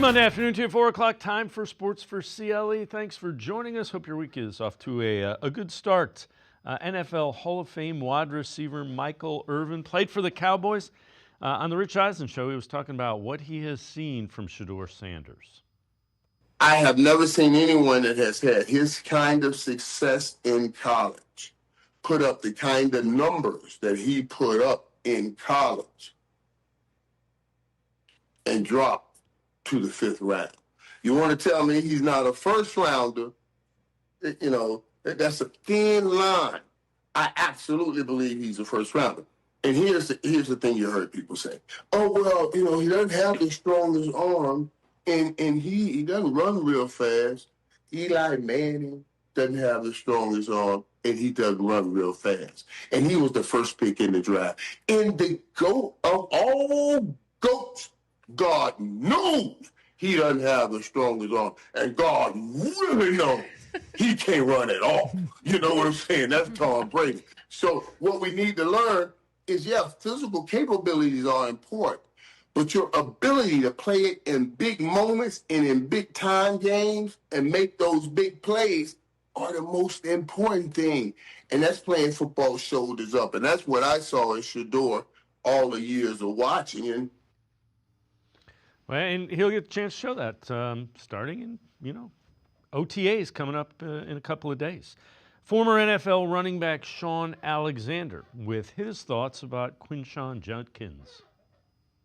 Monday afternoon to 4 o'clock, time for Sports4CLE. Thanks for joining us. Hope your week is off to a good start. NFL Hall of Fame wide receiver Michael Irvin played for the Cowboys. On the Rich Eisen Show, he was talking about what he has seen from Shedeur Sanders. I have never seen anyone that has had his kind of success in college put up the kind of numbers that he put up in college and drop to the fifth round. You want to tell me he's not a first rounder? You know, that's a thin line. I absolutely believe he's a first rounder. And here's the thing you heard people say. Oh, well, you know, he doesn't have the strongest arm and he doesn't run real fast. Eli Manning doesn't have the strongest arm and he doesn't run real fast. And he was the first pick in the draft. And the GOAT of all GOATs, God knows he doesn't have the strongest arm. And God really knows he can't run at all. You know what I'm saying? That's Tom Brady. So what we need to learn is, yeah, physical capabilities are important, but your ability to play it in big moments and in big time games and make those big plays are the most important thing. And that's playing football shoulders up. And that's what I saw in Shedeur all the years of watching. And well, and he'll get a chance to show that starting in, OTAs coming up in a couple of days. Former NFL running back Shaun Alexander with his thoughts about Quinshon Judkins.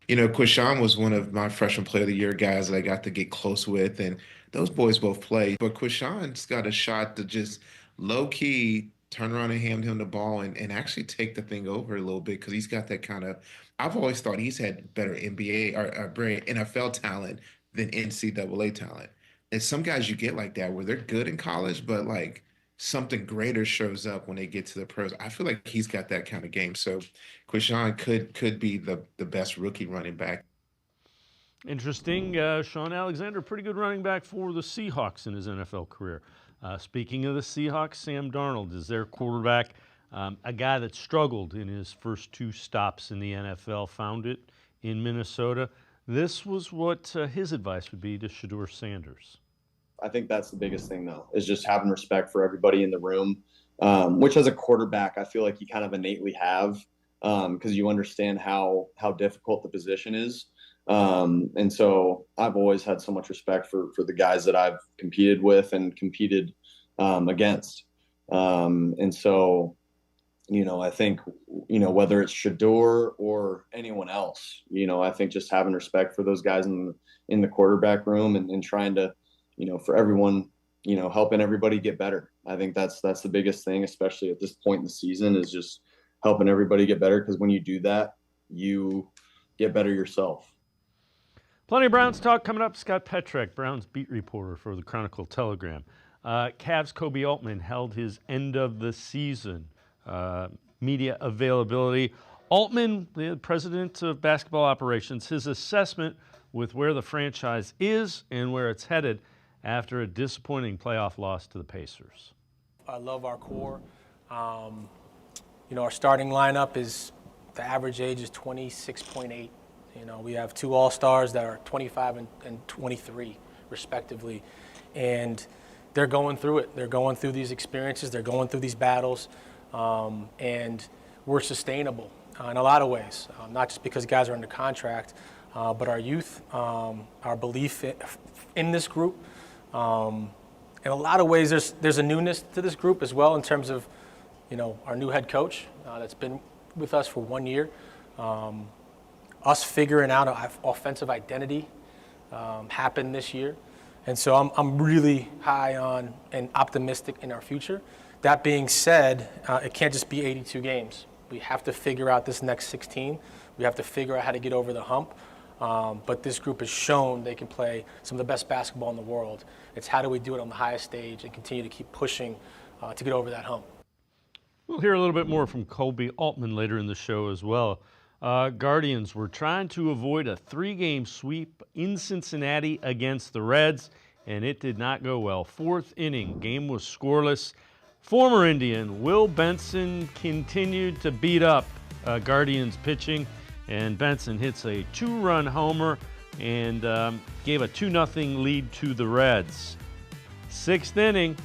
You know, Quinshon was one of my freshman player of the year guys that I got to get close with, and those boys both played. But Quinshon's got a shot to just low-key turn around and hand him the ball and actually take the thing over a little bit because he's got that kind of – I've always thought he's had better NBA or better NFL talent than NCAA talent. And some guys you get like that where they're good in college, but like something greater shows up when they get to the pros. I feel like he's got that kind of game. So Quinshon could be the best rookie running back. Interesting. Shaun Alexander, pretty good running back for the Seahawks in his NFL career. Speaking of the Seahawks, Sam Darnold is their quarterback. A guy that struggled in his first two stops in the NFL, found it in Minnesota. This was what his advice would be to Shedeur Sanders. I think that's the biggest thing, though, is just having respect for everybody in the room, which as a quarterback, I feel like you kind of innately have because you understand how difficult the position is. And so I've always had so much respect for the guys that I've competed with and competed against. And so, I think, whether it's Shedeur or anyone else, I think just having respect for those guys in the quarterback room and trying to, for everyone, helping everybody get better. I think that's the biggest thing, especially at this point in the season, is just helping everybody get better. Because when you do that, you get better yourself. Plenty of Browns talk coming up. Scott Petrak, Browns beat reporter for the Chronicle Telegram. Cavs' Kobe Altman held his end of the season media availability. Altman, the president of basketball operations, his assessment with where the franchise is and where it's headed after a disappointing playoff loss to the Pacers. I love our core. Our starting lineup is, the average age is 26.8. We have two all-stars that are 25 and 23, respectively. And they're going through it. They're going through these experiences. They're going through these battles. And we're sustainable in a lot of ways, not just because guys are under contract, but our youth, our belief in this group. In a lot of ways, there's a newness to this group as well in terms of, our new head coach that's been with us for 1 year. Us figuring out an offensive identity happened this year. And so I'm really high on and optimistic in our future. That being said, it can't just be 82 games. We have to figure out this next 16. We have to figure out how to get over the hump. But this group has shown they can play some of the best basketball in the world. It's how do we do it on the highest stage and continue to keep pushing to get over that hump. We'll hear a little bit more from Kobe Altman later in the show as well. Guardians were trying to avoid a 3-game sweep in Cincinnati against the Reds, and it did not go well. Fourth inning, game was scoreless. Former Indian Will Benson continued to beat up Guardians pitching, and Benson hits a 2-run homer and gave a 2-0 lead to the Reds. 6th inning,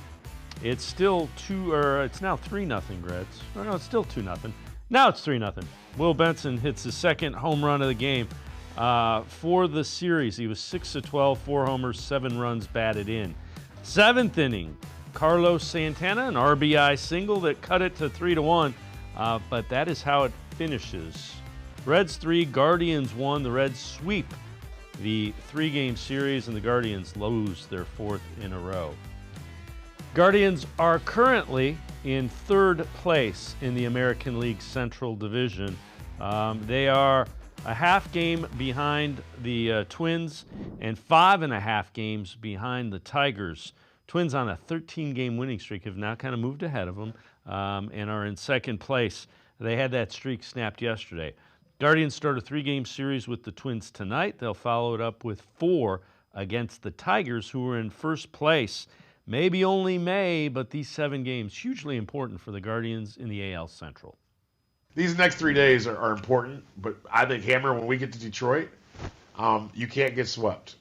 it's now 3-0 Reds. Oh, no, it's still 2-0. Now it's 3-0. Will Benson hits his second home run of the game for the series. He was 6-12, 4 homers, 7 runs batted in. 7th inning, Carlos Santana, an RBI single that cut it to 3-1, but that is how it finishes. Reds 3, Guardians 1. The Reds sweep the 3-game series, and the Guardians lose their 4th in a row. Guardians are currently in 3rd place in the American League Central Division. They are a half game behind the Twins and 5.5 games behind the Tigers. Twins on a 13-game winning streak have now kind of moved ahead of them and are in 2nd place. They had that streak snapped yesterday. Guardians start a 3-game series with the Twins tonight. They'll follow it up with 4 against the Tigers, who are in 1st place. Maybe only May, but these 7 games, hugely important for the Guardians in the AL Central. These next 3 days are important, but I think, Hammer, when we get to Detroit, you can't get swept.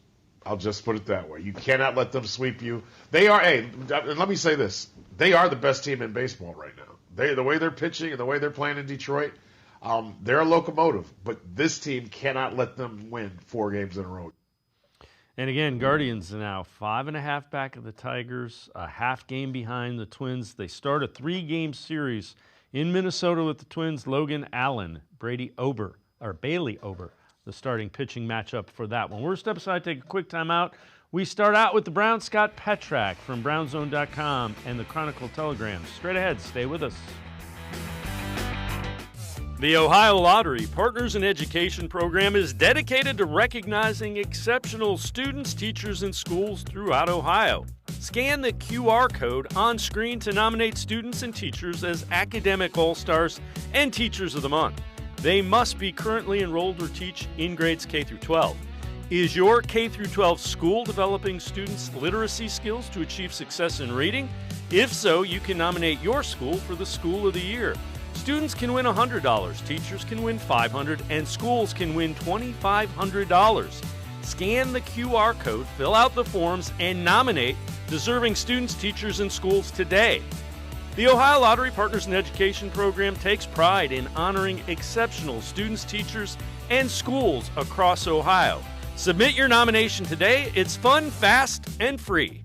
I'll just put it that way. You cannot let them sweep you. They are, let me say this. They are the best team in baseball right now. The way they're pitching and the way they're playing in Detroit, they're a locomotive. But this team cannot let them win 4 games in a row. And again, Guardians now 5.5 back of the Tigers, a half game behind the Twins. They start a 3-game series in Minnesota with the Twins. Logan Allen, Bailey Ober, the starting pitching matchup for that one. We're step aside, take a quick timeout. We start out with the Browns' Scott Petrak from brownzone.com and the Chronicle Telegram. Straight ahead, stay with us. The Ohio Lottery Partners in Education program is dedicated to recognizing exceptional students, teachers, and schools throughout Ohio. Scan the QR code on screen to nominate students and teachers as Academic All-Stars and Teachers of the Month. They must be currently enrolled or teach in grades K through 12. Is your K through 12 school developing students' literacy skills to achieve success in reading? If so, you can nominate your school for the School of the Year. Students can win $100, teachers can win $500, and schools can win $2,500. Scan the QR code, fill out the forms, and nominate deserving students, teachers, and schools today. The Ohio Lottery Partners in Education program takes pride in honoring exceptional students, teachers, and schools across Ohio. Submit your nomination today. It's fun, fast, and free.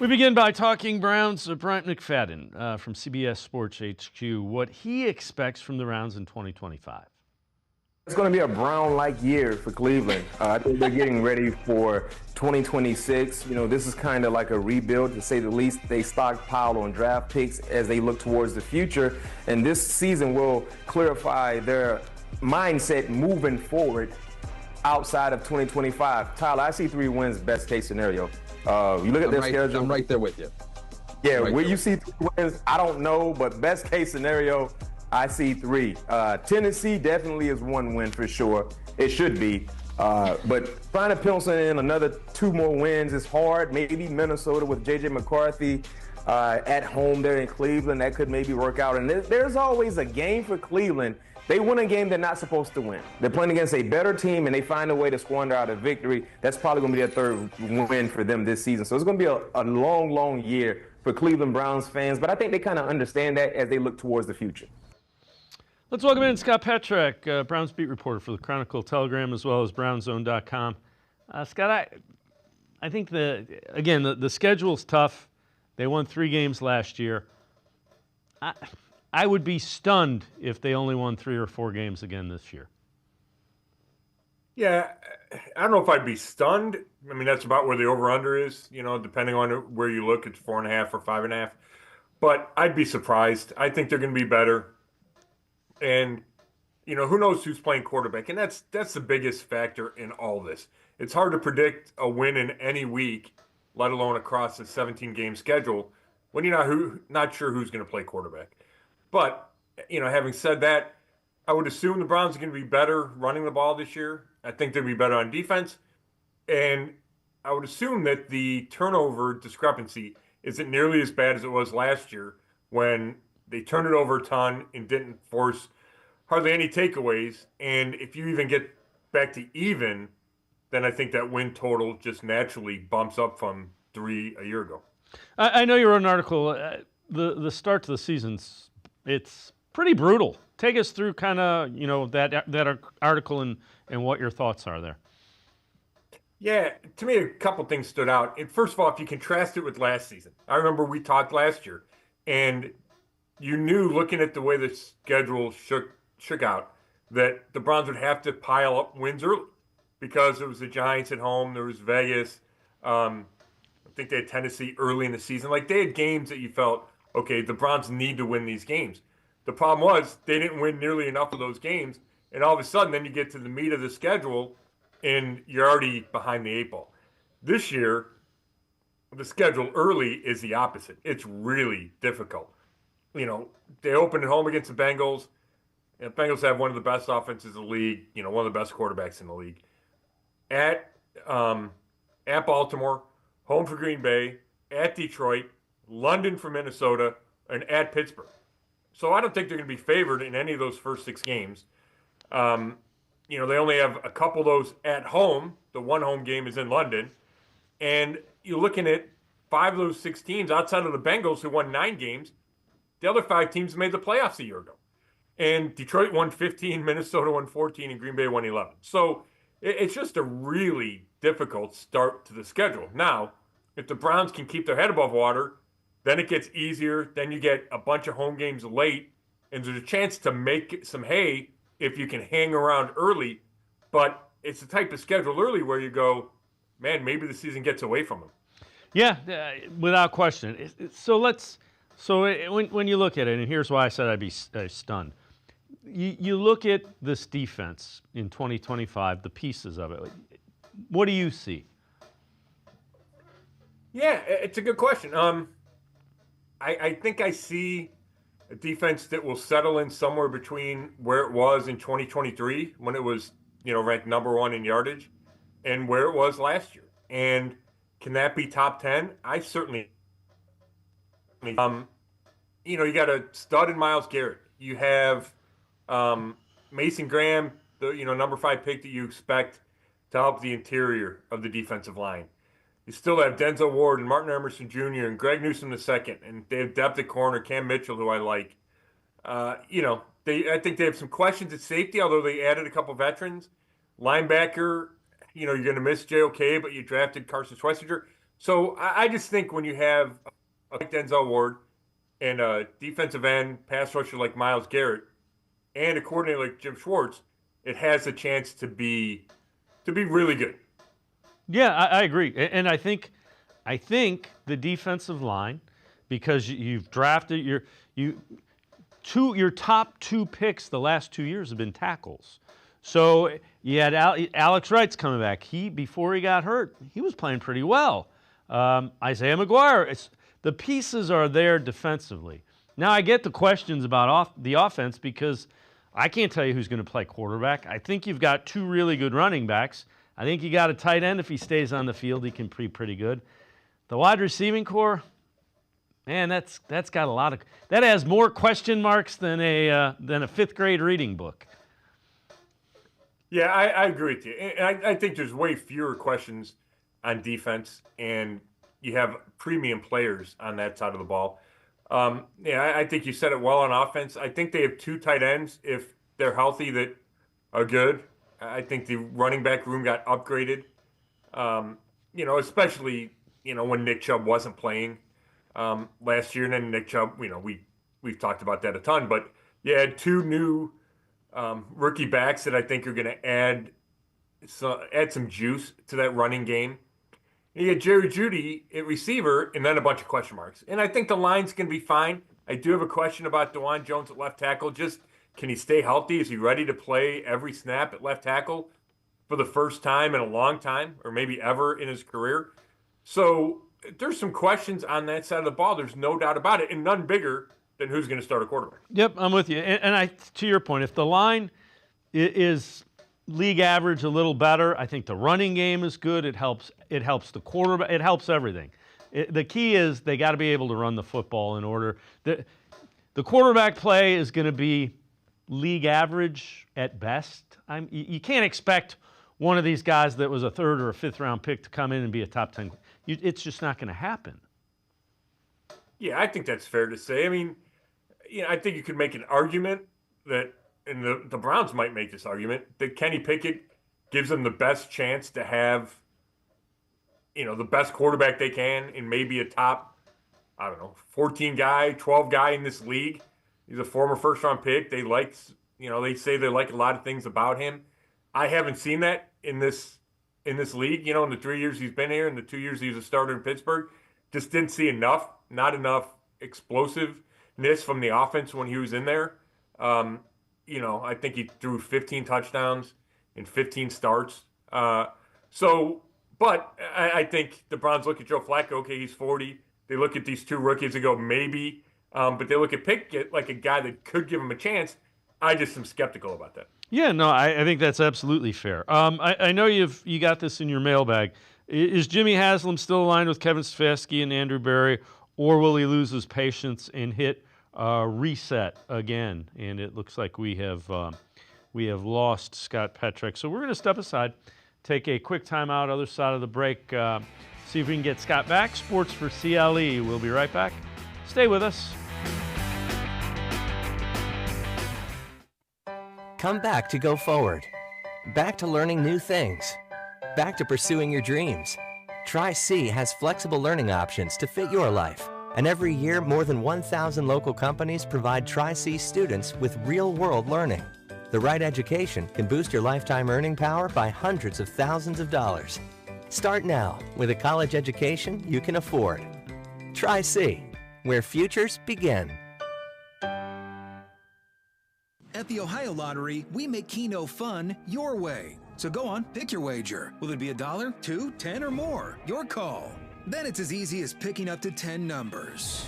We begin by talking Browns. Bryant McFadden from CBS Sports HQ, what he expects from the Browns in 2025. It's going to be a Brown-like year for Cleveland. I think they're getting ready for 2026. You know, this is kind of like a rebuild, to say the least. They stockpile on draft picks as they look towards the future, and this season will clarify their mindset moving forward outside of 2025. Tyler, I see 3 wins, best case scenario. You look at their schedule. I'm right there with you. Yeah, right where you see 3 wins, I don't know, but best case scenario, I see 3. Tennessee definitely is 1 win for sure. It should be. But trying to pencil in another 2 more wins is hard. Maybe Minnesota with J.J. McCarthy at home there in Cleveland, that could maybe work out. And there's always a game for Cleveland. They win a game they're not supposed to win. They're playing against a better team, and they find a way to squander out a victory. That's probably going to be their 3rd win for them this season. So it's going to be a long, long year for Cleveland Browns fans. But I think they kind of understand that as they look towards the future. Let's welcome in Scott Petrak, Browns beat reporter for the Chronicle Telegram as well as brownzone.com. Scott, I think the schedule's tough. They won 3 games last year. I would be stunned if they only won 3 or 4 games again this year. Yeah, I don't know if I'd be stunned. I mean, that's about where the over-under is, you know, depending on where you look, it's 4.5 or 5.5. But I'd be surprised. I think they're going to be better. And, you know, who knows who's playing quarterback. And that's the biggest factor in all this. It's hard to predict a win in any week, let alone across a 17-game schedule, when you're not sure who's going to play quarterback. But, you know, having said that, I would assume the Browns are going to be better running the ball this year. I think they'll be better on defense. And I would assume that the turnover discrepancy isn't nearly as bad as it was last year when they turned it over a ton and didn't force hardly any takeaways. And if you even get back to even, then I think that win total just naturally bumps up from 3 a year ago. I know you wrote an article. The start to the season's it's pretty brutal. Take us through kind of that article and what your thoughts are there. Yeah, to me, a couple things stood out. And first of all, if you contrast it with last season, I remember we talked last year, and you knew looking at the way the schedule shook out that the Browns would have to pile up wins early because there was the Giants at home, there was Vegas. I think they had Tennessee early in the season. Like, they had games that you felt, okay, the Browns need to win these games. The problem was they didn't win nearly enough of those games, and all of a sudden then you get to the meat of the schedule and you're already behind the 8 ball. This year, the schedule early is the opposite. It's really difficult. They open at home against the Bengals. The Bengals have one of the best offenses in the league, one of the best quarterbacks in the league. At Baltimore, home for Green Bay, at Detroit, London for Minnesota, and at Pittsburgh. So I don't think they're going to be favored in any of those first 6 games. They only have a couple of those at home. The one home game is in London. And you're looking at 5 of those 6 teams outside of the Bengals who won 9 games. The other 5 teams made the playoffs a year ago. And Detroit won 15, Minnesota won 14, and Green Bay won 11. So it's just a really difficult start to the schedule. Now, if the Browns can keep their head above water, then it gets easier. Then you get a bunch of home games late, and there's a chance to make some hay if you can hang around early. But it's the type of schedule early where you go, man, maybe the season gets away from them. Yeah, without question. So when you look at it, and here's why I said I'd be stunned. You look at this defense in 2025, the pieces of it. What do you see? Yeah, it's a good question. I think I see a defense that will settle in somewhere between where it was in 2023 when it was, ranked number 1 in yardage and where it was last year. And can that be top 10? I certainly. You got a stud in Myles Garrett. You have Mason Graham, the number 5 pick that you expect to help the interior of the defensive line. You still have Denzel Ward and Martin Emerson Jr. and Greg Newsome II, and they have depth at corner, Cam Mitchell, who I like. I think they have some questions at safety, although they added a couple veterans. Linebacker, you're going to miss JOK, but you drafted Carson Schweissinger. So I just think when you have like Denzel Ward and a defensive end pass rusher like Myles Garrett and a coordinator like Jim Schwartz, it has a chance to be really good. Yeah, I agree, and I think the defensive line, because you've drafted your top 2 picks the last 2 years have been tackles. So you had Alex Wright's coming back. Before he got hurt, he was playing pretty well. Isaiah McGuire. The pieces are there defensively. Now I get the questions about the offense because I can't tell you who's going to play quarterback. I think you've got 2 really good running backs. I think you got a tight end. If he stays on the field, he can be pretty good. The wide receiving core, man, that's got that has more question marks than a 5th grade reading book. Yeah, I agree with you. And I think there's way fewer questions on defense, and you have premium players on that side of the ball. I think you said it well on offense. I think they have 2 tight ends, if they're healthy, that are good. I think the running back room got upgraded, especially, when Nick Chubb wasn't playing last year. And then Nick Chubb, we've talked about that a ton. But you had 2 new rookie backs that I think are going to add some juice to that running game. And you had Jerry Jeudy at receiver and then a bunch of question marks. And I think the line's going to be fine. I do have a question about DeJuan Jones at left tackle. Just, can he stay healthy? Is he ready to play every snap at left tackle for the first time in a long time, or maybe ever in his career? So there's some questions on that side of the ball. There's no doubt about it, and none bigger than who's going to start a quarterback. Yep, I'm with you. And to your point, if the line is league average, a little better, I think the running game is good. It helps the quarterback. It helps everything. The key is they got to be able to run the football in order. The quarterback play is going to be league average at best. You can't expect one of these guys that was a third or a fifth round pick to come in and be a top 10. It's just not going to happen. Yeah, I think that's fair to say. I mean, I think you could make an argument that, and the Browns might make this argument, that Kenny Pickett gives them the best chance to have, the best quarterback they can in maybe a top, 14 guy, 12 guy in this league. He's a former first round pick. They they say they like a lot of things about him. I haven't seen that in this league, in the 3 years he's been here and the 2 years he was a starter in Pittsburgh. Just didn't see not enough explosiveness from the offense when he was in there. I think he threw 15 touchdowns in 15 starts. But I think the Browns look at Joe Flacco, okay, he's 40. They look at these two rookies and go, maybe. But they look at Pickett like a guy that could give him a chance. I just am skeptical about that. Yeah, no, I think that's absolutely fair. I know you got this in your mailbag. Is Jimmy Haslam still aligned with Kevin Stefanski and Andrew Berry, or will he lose his patience and hit reset again? And it looks like we have lost Scott Petrak. So we're going to step aside, take a quick timeout, other side of the break, see if we can get Scott back. Sports for CLE. We'll be right back. Stay with us. Come back to go forward. Back to learning new things. Back to pursuing your dreams. Tri-C has flexible learning options to fit your life. And every year, more than 1,000 local companies provide Tri-C students with real-world learning. The right education can boost your lifetime earning power by hundreds of thousands of dollars. Start now with a college education you can afford. Tri-C, where futures begin. At the Ohio Lottery, we make Keno fun your way. So go on, pick your wager. Will it be $1, $2, $10, or more? Your call. Then it's as easy as picking up to 10 numbers.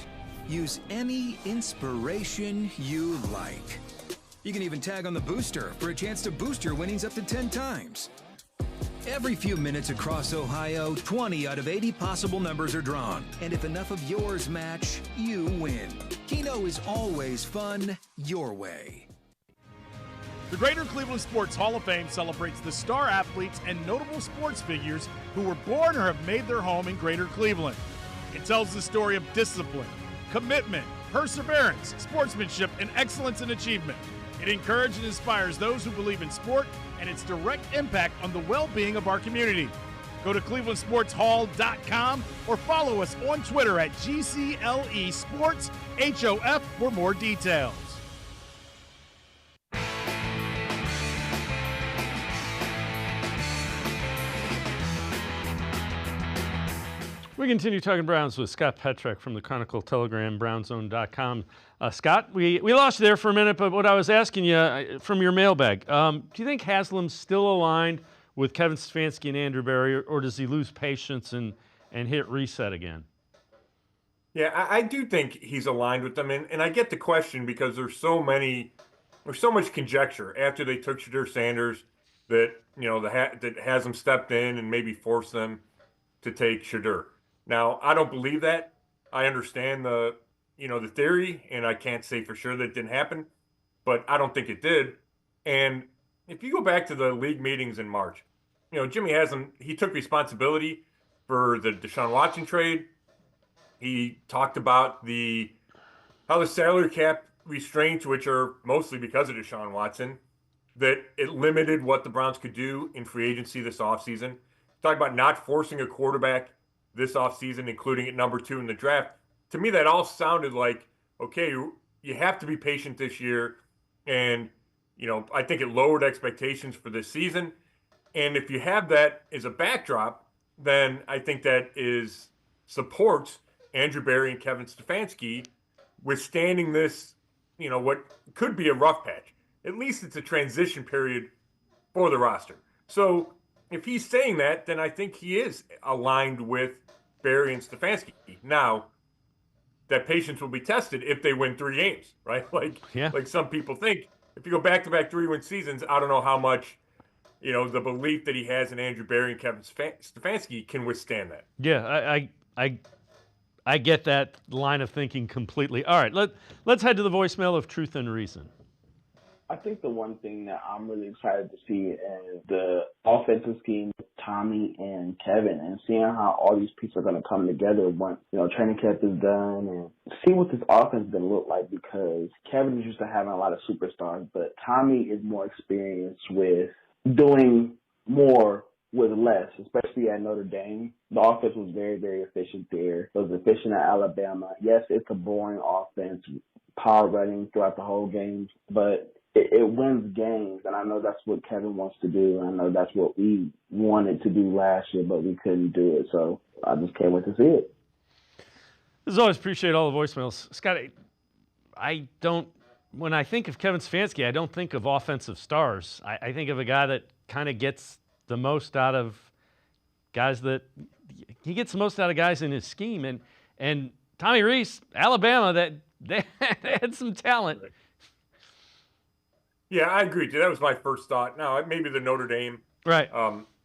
Use any inspiration you like. You can even tag on the booster for a chance to boost your winnings up to 10 times. Every few minutes across Ohio, 20 out of 80 possible numbers are drawn. And if enough of yours match, you win. Keno is always fun your way. The Greater Cleveland Sports Hall of Fame celebrates the star athletes and notable sports figures who were born or have made their home in Greater Cleveland. It tells the story of discipline, commitment, perseverance, sportsmanship, and excellence in achievement. It encourages and inspires those who believe in sport and its direct impact on the well-being of our community. Go to clevelandsportshall.com or follow us on Twitter at GCLE Sports HOF for more details. We continue talking Browns with Scott Petrak from the Chronicle Telegram, brownzone.com. Scott, we lost you there for a minute, but what I was asking you from your mailbag, do you think Haslam's still aligned with Kevin Stefanski and Andrew Berry, or does he lose patience and hit reset again? Yeah, I do think he's aligned with them, and I get the question because there's so much conjecture after they took Shadur Sanders that that Haslam stepped in and maybe forced them to take Shadur. Now, I don't believe that. I understand the theory, and I can't say for sure that it didn't happen, but I don't think it did. And if you go back to the league meetings in March, Jimmy Haslam, he took responsibility for the Deshaun Watson trade. He talked about how the salary cap restraints, which are mostly because of Deshaun Watson, that it limited what the Browns could do in free agency this offseason. Talked about not forcing a quarterback this offseason, including at number 2 in the draft. To me, that all sounded like, okay, you have to be patient this year. And, I think it lowered expectations for this season. And if you have that as a backdrop, then I think that supports Andrew Berry and Kevin Stefanski withstanding this, what could be a rough patch. At least it's a transition period for the roster. So if he's saying that, then I think he is aligned with Berry and Stefanski. Now, that patience will be tested if they win 3 games, right? Like some people think. If you go back-to-back 3-win seasons, I don't know how much, the belief that he has in Andrew Berry and Kevin Stefanski can withstand that. Yeah, I get that line of thinking completely. All right, let's head to the voicemail of Truth and Reason. I think the one thing that I'm really excited to see is the offensive scheme with Tommy and Kevin, and seeing how all these pieces are going to come together once, training camp is done, and see what this offense is going to look like, because Kevin is used to having a lot of superstars, but Tommy is more experienced with doing more with less, especially at Notre Dame. The offense was very, very efficient there. It was efficient at Alabama. Yes, it's a boring offense, power running throughout the whole game, but it wins games, and I know that's what Kevin wants to do, and I know that's what we wanted to do last year, but we couldn't do it, so I just can't wait to see it. As always, appreciate all the voicemails. Scott, when I think of Kevin Stefanski, I don't think of offensive stars. I think of a guy that kind of gets the most out of guys he gets the most out of guys in his scheme, and Tommy Rees, Alabama, that they had some talent. Yeah, I agree, too. That was my first thought. Now, maybe the Notre Dame. Right.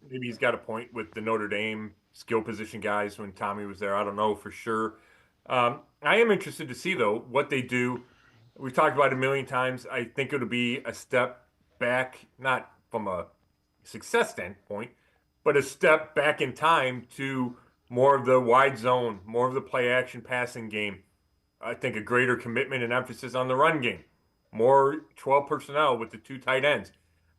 Maybe he's got a point with the Notre Dame skill position guys when Tommy was there. I don't know for sure. I am interested to see, though, what they do. We've talked about it a million times. I think it'll be a step back, not from a success standpoint, but a step back in time to more of the wide zone, more of the play action passing game. I think a greater commitment and emphasis on the run game. More 12 personnel with the 2 tight ends.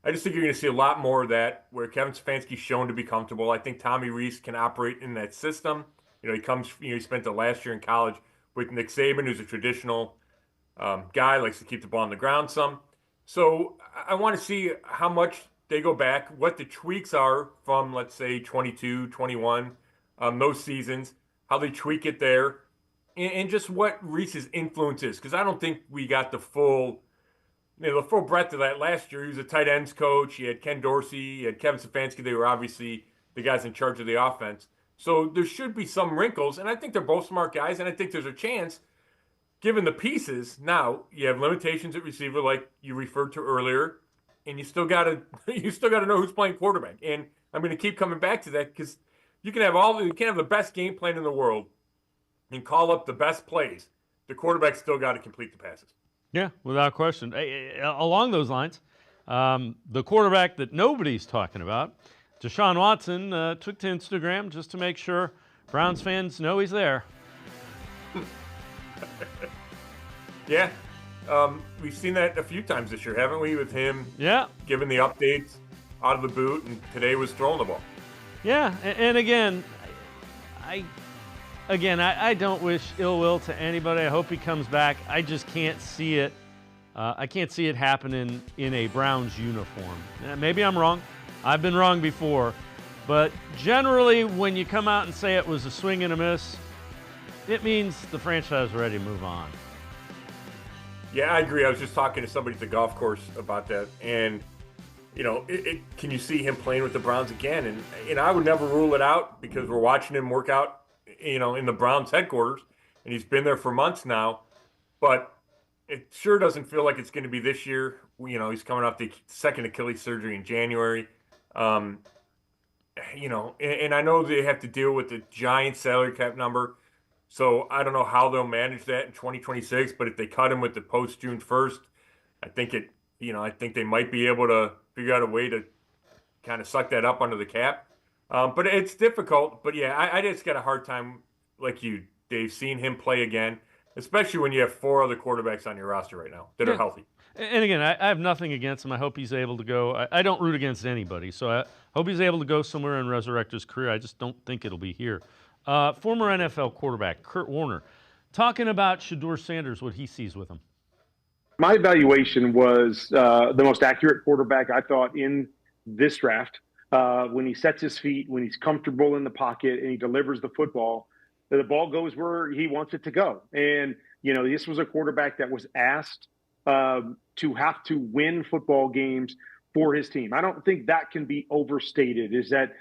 I just think you're going to see a lot more of that where Kevin Stefanski's shown to be comfortable. I think Tommy Rees can operate in that system. He spent the last year in college with Nick Saban, who's a traditional guy, likes to keep the ball on the ground some. So I want to see how much they go back, what the tweaks are from, let's say, 22, 21, those seasons, how they tweak it there, and just what Rees's influence is. Because I don't think we got the full breadth of that last year. He was a tight ends coach. You had Ken Dorsey. You had Kevin Stefanski. They were obviously the guys in charge of the offense. So there should be some wrinkles, and I think they're both smart guys, and I think there's a chance, given the pieces. Now, you have limitations at receiver, like you referred to earlier, and you still got to know who's playing quarterback. And I'm going to keep coming back to that, because you can have the best game plan in the world and call up the best plays. The quarterback's still got to complete the passes. Yeah, without question. Along those lines, the quarterback that nobody's talking about, Deshaun Watson, took to Instagram just to make sure Browns fans know he's there. Yeah, we've seen that a few times this year, haven't we, with him giving the updates out of the boot, and today was throwing the ball. Yeah, and again, I don't wish ill will to anybody. I hope he comes back. I just can't see it. I can't see it happening in a Browns uniform. Maybe I'm wrong. I've been wrong before. But generally, when you come out and say it was a swing and a miss, it means the franchise is ready to move on. Yeah, I agree. I was just talking to somebody at the golf course about that. And, can you see him playing with the Browns again? And I would never rule it out, because we're watching him work out in the Browns headquarters, and he's been there for months now, but it sure doesn't feel like it's going to be this year. He's coming off the second Achilles surgery in January. And I know they have to deal with the giant salary cap number, so I don't know how they'll manage that in 2026, but if they cut him with the post June 1st, I think they might be able to figure out a way to kind of suck that up under the cap. But it's difficult. But yeah, I just got a hard time, like you, Dave, seeing him play again, especially when you have 4 other quarterbacks on your roster right now that are healthy. And again, I have nothing against him. I hope he's able to go. I don't root against anybody, so I hope he's able to go somewhere and resurrect his career. I just don't think it'll be here. Former NFL quarterback Kurt Warner talking about Shedeur Sanders, what he sees with him. My evaluation was the most accurate quarterback I thought in this draft. When he sets his feet, when he's comfortable in the pocket, and he delivers the football, the ball goes where he wants it to go. And, this was a quarterback that was asked to have to win football games for his team. I don't think that can be overstated, is that,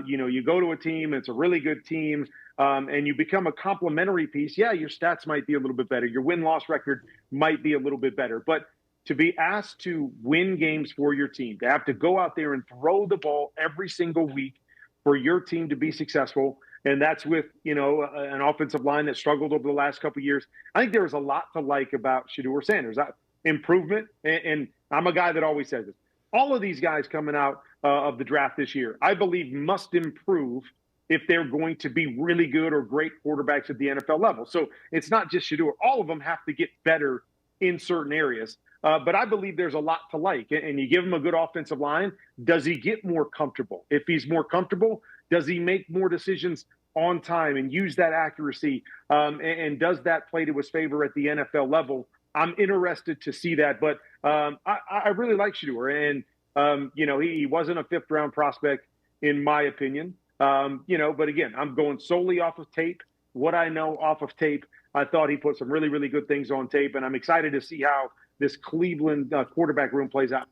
you go to a team, it's a really good team, and you become a complementary piece. Yeah, your stats might be a little bit better. Your win-loss record might be a little bit better. But to be asked to win games for your team, to have to go out there and throw the ball every single week for your team to be successful, and that's with, an offensive line that struggled over the last couple of years. I think there was a lot to like about Shedeur Sanders. Improvement, and I'm a guy that always says this. All of these guys coming out of the draft this year, I believe, must improve if they're going to be really good or great quarterbacks at the NFL level. So it's not just Shedeur. All of them have to get better in certain areas. But I believe there's a lot to like. And you give him a good offensive line, does he get more comfortable? If he's more comfortable, does he make more decisions on time and use that accuracy? And does that play to his favor at the NFL level? I'm interested to see that. But I really like Shedeur. And, he wasn't a fifth-round prospect, in my opinion. But again, I'm going solely off of tape. What I know off of tape, I thought he put some really, really good things on tape. And I'm excited to see how this Cleveland quarterback room plays out.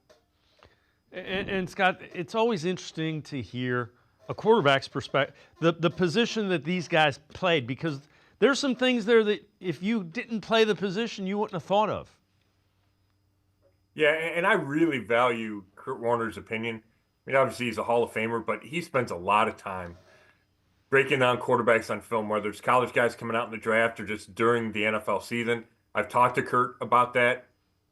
And Scott, it's always interesting to hear a quarterback's perspective, the position that these guys played, because there's some things there that if you didn't play the position, you wouldn't have thought of. Yeah, and I really value Kurt Warner's opinion. I mean, obviously he's a Hall of Famer, but he spends a lot of time breaking down quarterbacks on film, whether it's college guys coming out in the draft or just during the NFL season. I've talked to Kurt about that.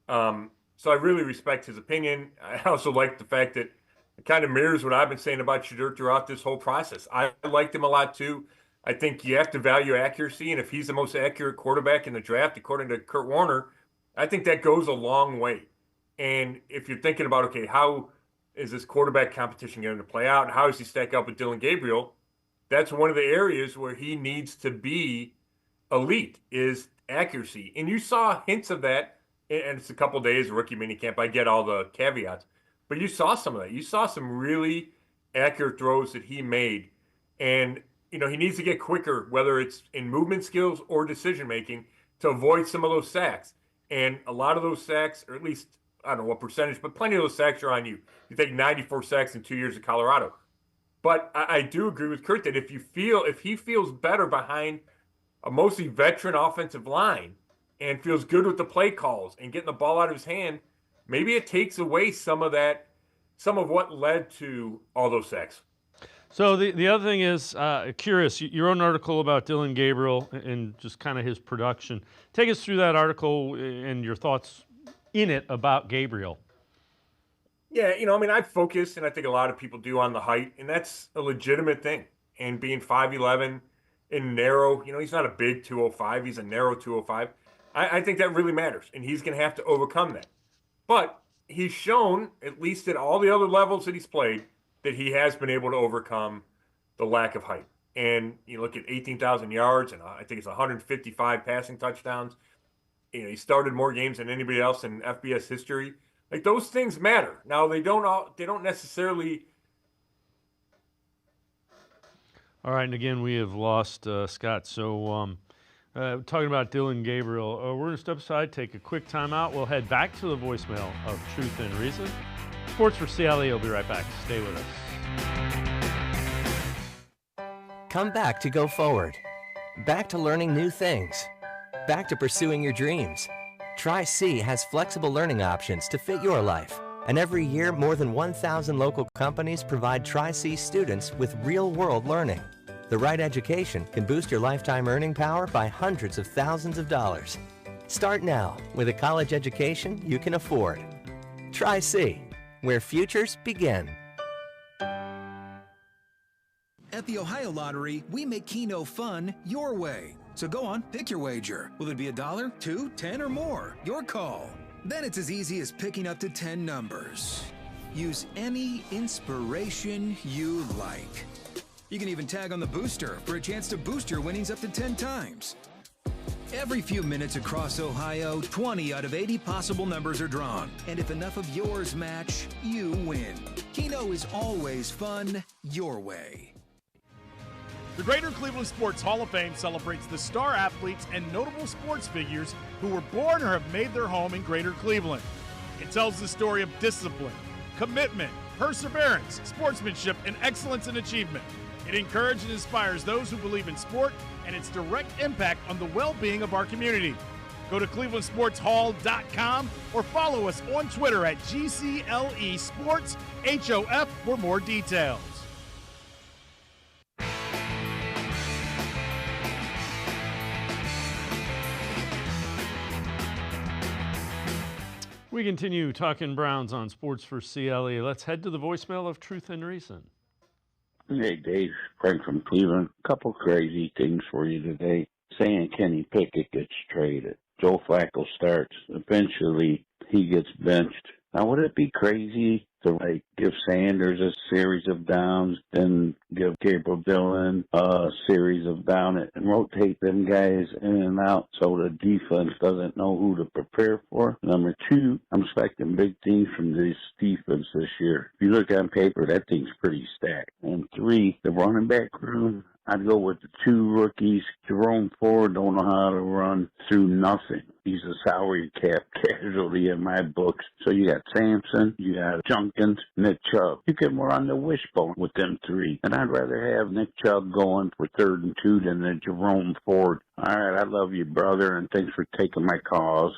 So I really respect his opinion. I also like the fact that it kind of mirrors what I've been saying about Shedeur throughout this whole process. I liked him a lot too. I think you have to value accuracy, and if he's the most accurate quarterback in the draft, according to Kurt Warner, I think that goes a long way. And if you're thinking about, okay, how is this quarterback competition going to play out, and how does he stack up with Dillon Gabriel, that's one of the areas where he needs to be elite, is accuracy. And you saw hints of that, and it's a couple days of rookie minicamp. I get all the caveats, but you saw some of that. You saw some really accurate throws that he made. And, he needs to get quicker, whether it's in movement skills or decision-making, to avoid some of those sacks. And a lot of those sacks, or at least, I don't know what percentage, but plenty of those sacks are on you. You take 94 sacks in 2 years at Colorado. But I do agree with Kurt that if he feels better behind a mostly veteran offensive line and feels good with the play calls and getting the ball out of his hand, maybe it takes away some of what led to all those sacks. So the other thing is, curious, you wrote an article about Dillon Gabriel and just kind of his production. Take us through that article and your thoughts in it about Gabriel. Yeah, I focus, and I think a lot of people do, on the height, and that's a legitimate thing. And being 5'11" and narrow, he's not a big 205, he's a narrow 205. I think that really matters, and he's going to have to overcome that. But he's shown, at least at all the other levels that he's played, that he has been able to overcome the lack of height. And you look at 18,000 yards, and I think it's 155 passing touchdowns. He started more games than anybody else in FBS history. Like, those things matter. Now, they don't necessarily. All right, and again, we have lost Scott. So, talking about Dillon Gabriel, we're going to step aside, take a quick timeout. We'll head back to the voicemail of Truth and Reason. Sports4CLE will be right back. Stay with us. Come back to go forward. Back to learning new things. Back to pursuing your dreams. Tri-C has flexible learning options to fit your life. And every year, more than 1,000 local companies provide Tri-C students with real-world learning. The right education can boost your lifetime earning power by hundreds of thousands of dollars. Start now with a college education you can afford. Tri-C, where futures begin. At the Ohio Lottery, we make Keno fun your way. So go on, pick your wager. Will it be $1, $2, $10, or more? Your call. Then it's as easy as picking up to 10 numbers. Use any inspiration you like. You can even tag on the booster for a chance to boost your winnings up to 10 times. Every few minutes across Ohio, 20 out of 80 possible numbers are drawn. And if enough of yours match, you win. Keno is always fun your way. The Greater Cleveland Sports Hall of Fame celebrates the star athletes and notable sports figures who were born or have made their home in Greater Cleveland. It tells the story of discipline, commitment, perseverance, sportsmanship, and excellence in achievement. It encourages and inspires those who believe in sport and its direct impact on the well-being of our community. Go to clevelandsportshall.com or follow us on Twitter at GCLE Sports HOF for more details. We continue talking Browns on Sports for CLE. Let's head to the voicemail of Truth and Reason. Hey, Dave. Frank from Cleveland. Couple crazy things for you today. Saying Kenny Pickett gets traded. Joe Flacco starts. Eventually, he gets benched. Now, would it be crazy to, give Sanders a series of downs, then give Gabriel Dillon a series of down and rotate them guys in and out so the defense doesn't know who to prepare for? Number two, I'm expecting big things from this defense this year. If you look on paper, that thing's pretty stacked. And three, the running back room, I'd go with the two rookies. Jerome Ford don't know how to run through nothing. He's a salary cap casualty in my books. So you got Sampson, you got Junkins, Nick Chubb. You can run the wishbone with them three. And I'd rather have Nick Chubb going for 3rd and 2 than the Jerome Ford. All right, I love you, brother, and thanks for taking my calls.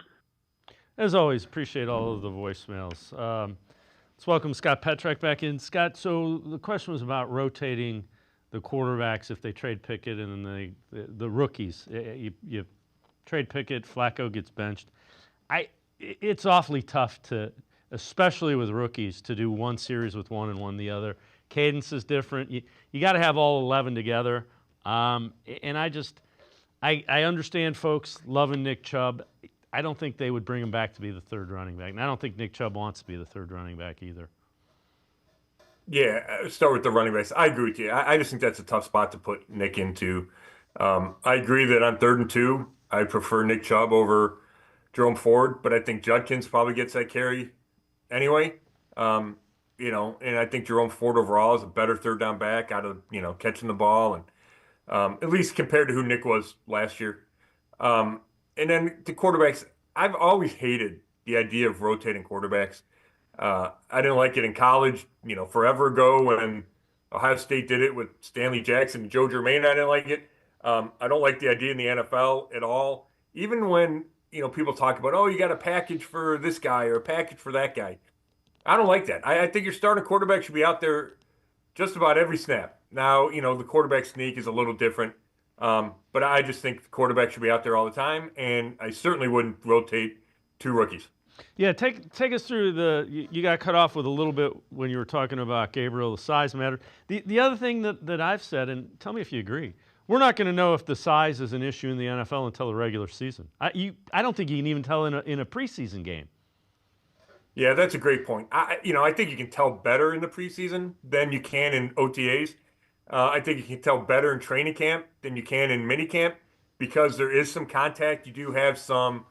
As always, appreciate all of the voicemails. Let's welcome Scott Petrek back in. Scott, so the question was about rotating the quarterbacks if they trade Pickett, and then the rookies. You trade Pickett, Flacco gets benched. It's awfully tough to, especially with rookies, to do one series with one and one the other. Cadence is different. You got to have all 11 together. And I understand folks loving Nick Chubb. I don't think they would bring him back to be the 3rd running back. And I don't think Nick Chubb wants to be the 3rd running back either. Yeah, start with the running backs. I agree with you. I just think that's a tough spot to put Nick into. I agree that on 3rd and 2, I prefer Nick Chubb over Jerome Ford, but I think Judkins probably gets that carry anyway. And I think Jerome Ford overall is a better 3rd down back out of, catching the ball, and at least compared to who Nick was last year. And then the quarterbacks, I've always hated the idea of rotating quarterbacks. I didn't like it in college, forever ago when Ohio State did it with Stanley Jackson and Joe Germain. I didn't like it. I don't like the idea in the NFL at all. Even when, people talk about, oh, you got a package for this guy or a package for that guy. I don't like that. I think your starting quarterback should be out there just about every snap. Now, the quarterback sneak is a little different. But I just think the quarterback should be out there all the time. And I certainly wouldn't rotate 2 rookies. Yeah, take us through you got cut off with a little bit when you were talking about Gabriel, the size matter. The other thing that I've said, and tell me if you agree, we're not going to know if the size is an issue in the NFL until the regular season. I don't think you can even tell in a preseason game. Yeah, that's a great point. I think you can tell better in the preseason than you can in OTAs. I think you can tell better in training camp than you can in minicamp because there is some contact. You do have some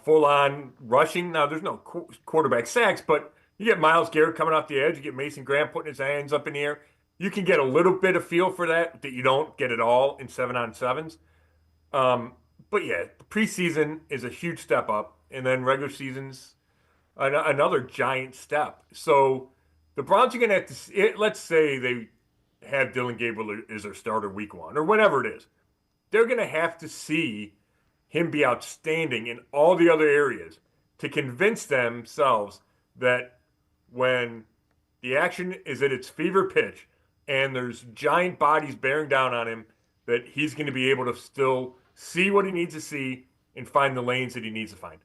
full-on rushing. Now, there's no quarterback sacks, but you get Myles Garrett coming off the edge. You get Mason Graham putting his hands up in the air. You can get a little bit of feel for that you don't get at all in 7-on-7s. But, yeah, preseason is a huge step up, and then regular season's another giant step. So the Browns are going to have to – let's say they have Dylan Gabriel as their starter week 1 or whenever it is. They're going to have to see – him be outstanding in all the other areas to convince themselves that when the action is at its fever pitch and there's giant bodies bearing down on him, that he's going to be able to still see what he needs to see and find the lanes that he needs to find.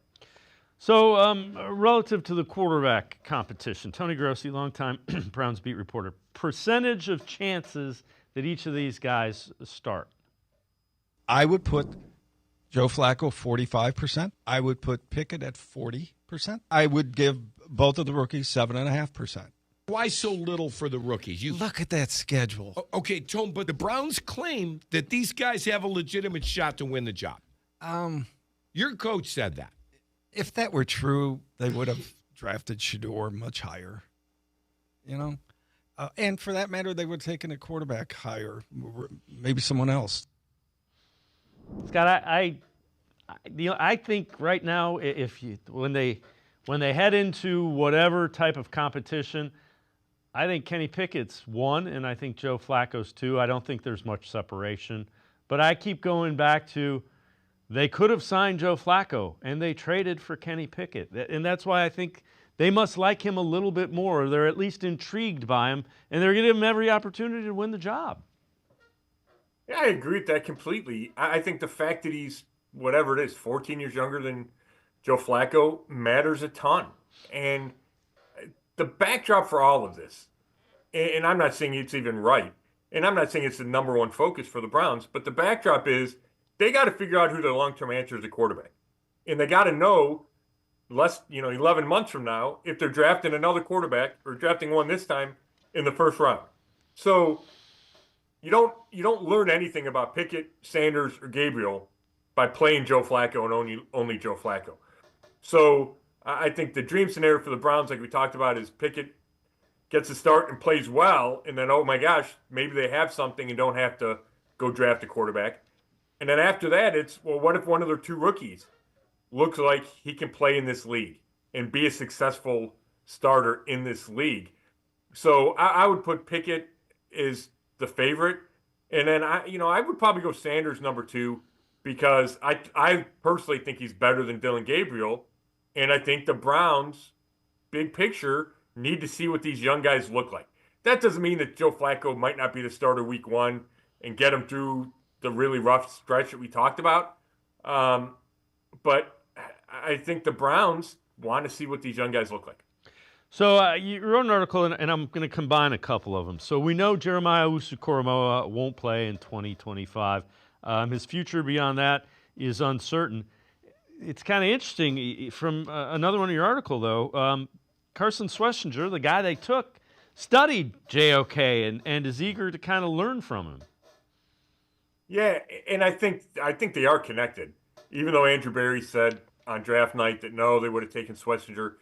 So relative to the quarterback competition, Tony Grossi, longtime Browns beat reporter, percentage of chances that each of these guys start? I would put Joe Flacco, 45%. I would put Pickett at 40%. I would give both of the rookies 7.5%. Why so little for the rookies? You look at that schedule. Okay, Tone, but the Browns claim that these guys have a legitimate shot to win the job. Your coach said that. If that were true, they would have drafted Shador much higher. And for that matter, they would have taken a quarterback higher, maybe someone else. Scott, I think right now, when they head into whatever type of competition, I think Kenny Pickett's 1, and I think Joe Flacco's 2. I don't think there's much separation, but I keep going back to they could have signed Joe Flacco, and they traded for Kenny Pickett, and that's why I think they must like him a little bit more. They're at least intrigued by him, and they're going to give him every opportunity to win the job. Yeah, I agree with that completely. I think the fact that he's, whatever it is, 14 years younger than Joe Flacco matters a ton. And the backdrop for all of this, and I'm not saying it's even right, and I'm not saying it's the number one focus for the Browns, but the backdrop is they got to figure out who their long-term answer is at quarterback. And they got to know 11 months from now if they're drafting another quarterback or drafting one this time in the first round. So you don't learn anything about Pickett, Sanders, or Gabriel by playing Joe Flacco and only Joe Flacco. So I think the dream scenario for the Browns, like we talked about, is Pickett gets a start and plays well, and then, oh my gosh, maybe they have something and don't have to go draft a quarterback. And then after that, it's, well, what if one of their two rookies looks like he can play in this league and be a successful starter in this league? So I would put Pickett as the favorite. And then I would probably go Sanders number 2 because I personally think he's better than Dylan Gabriel. And I think the Browns, big picture, need to see what these young guys look like. That doesn't mean that Joe Flacco might not be the starter week 1 and get him through the really rough stretch that we talked about. But I think the Browns want to see what these young guys look like. So you wrote an article, and I'm going to combine a couple of them. So we know Jeremiah Owusu-Koramoah won't play in 2025. His future beyond that is uncertain. It's kind of interesting. From another one of your article, though, Carson Schlesinger, the guy they took, studied JOK and is eager to kind of learn from him. Yeah, and I think they are connected. Even though Andrew Berry said on draft night that no, they would have taken Schlesinger,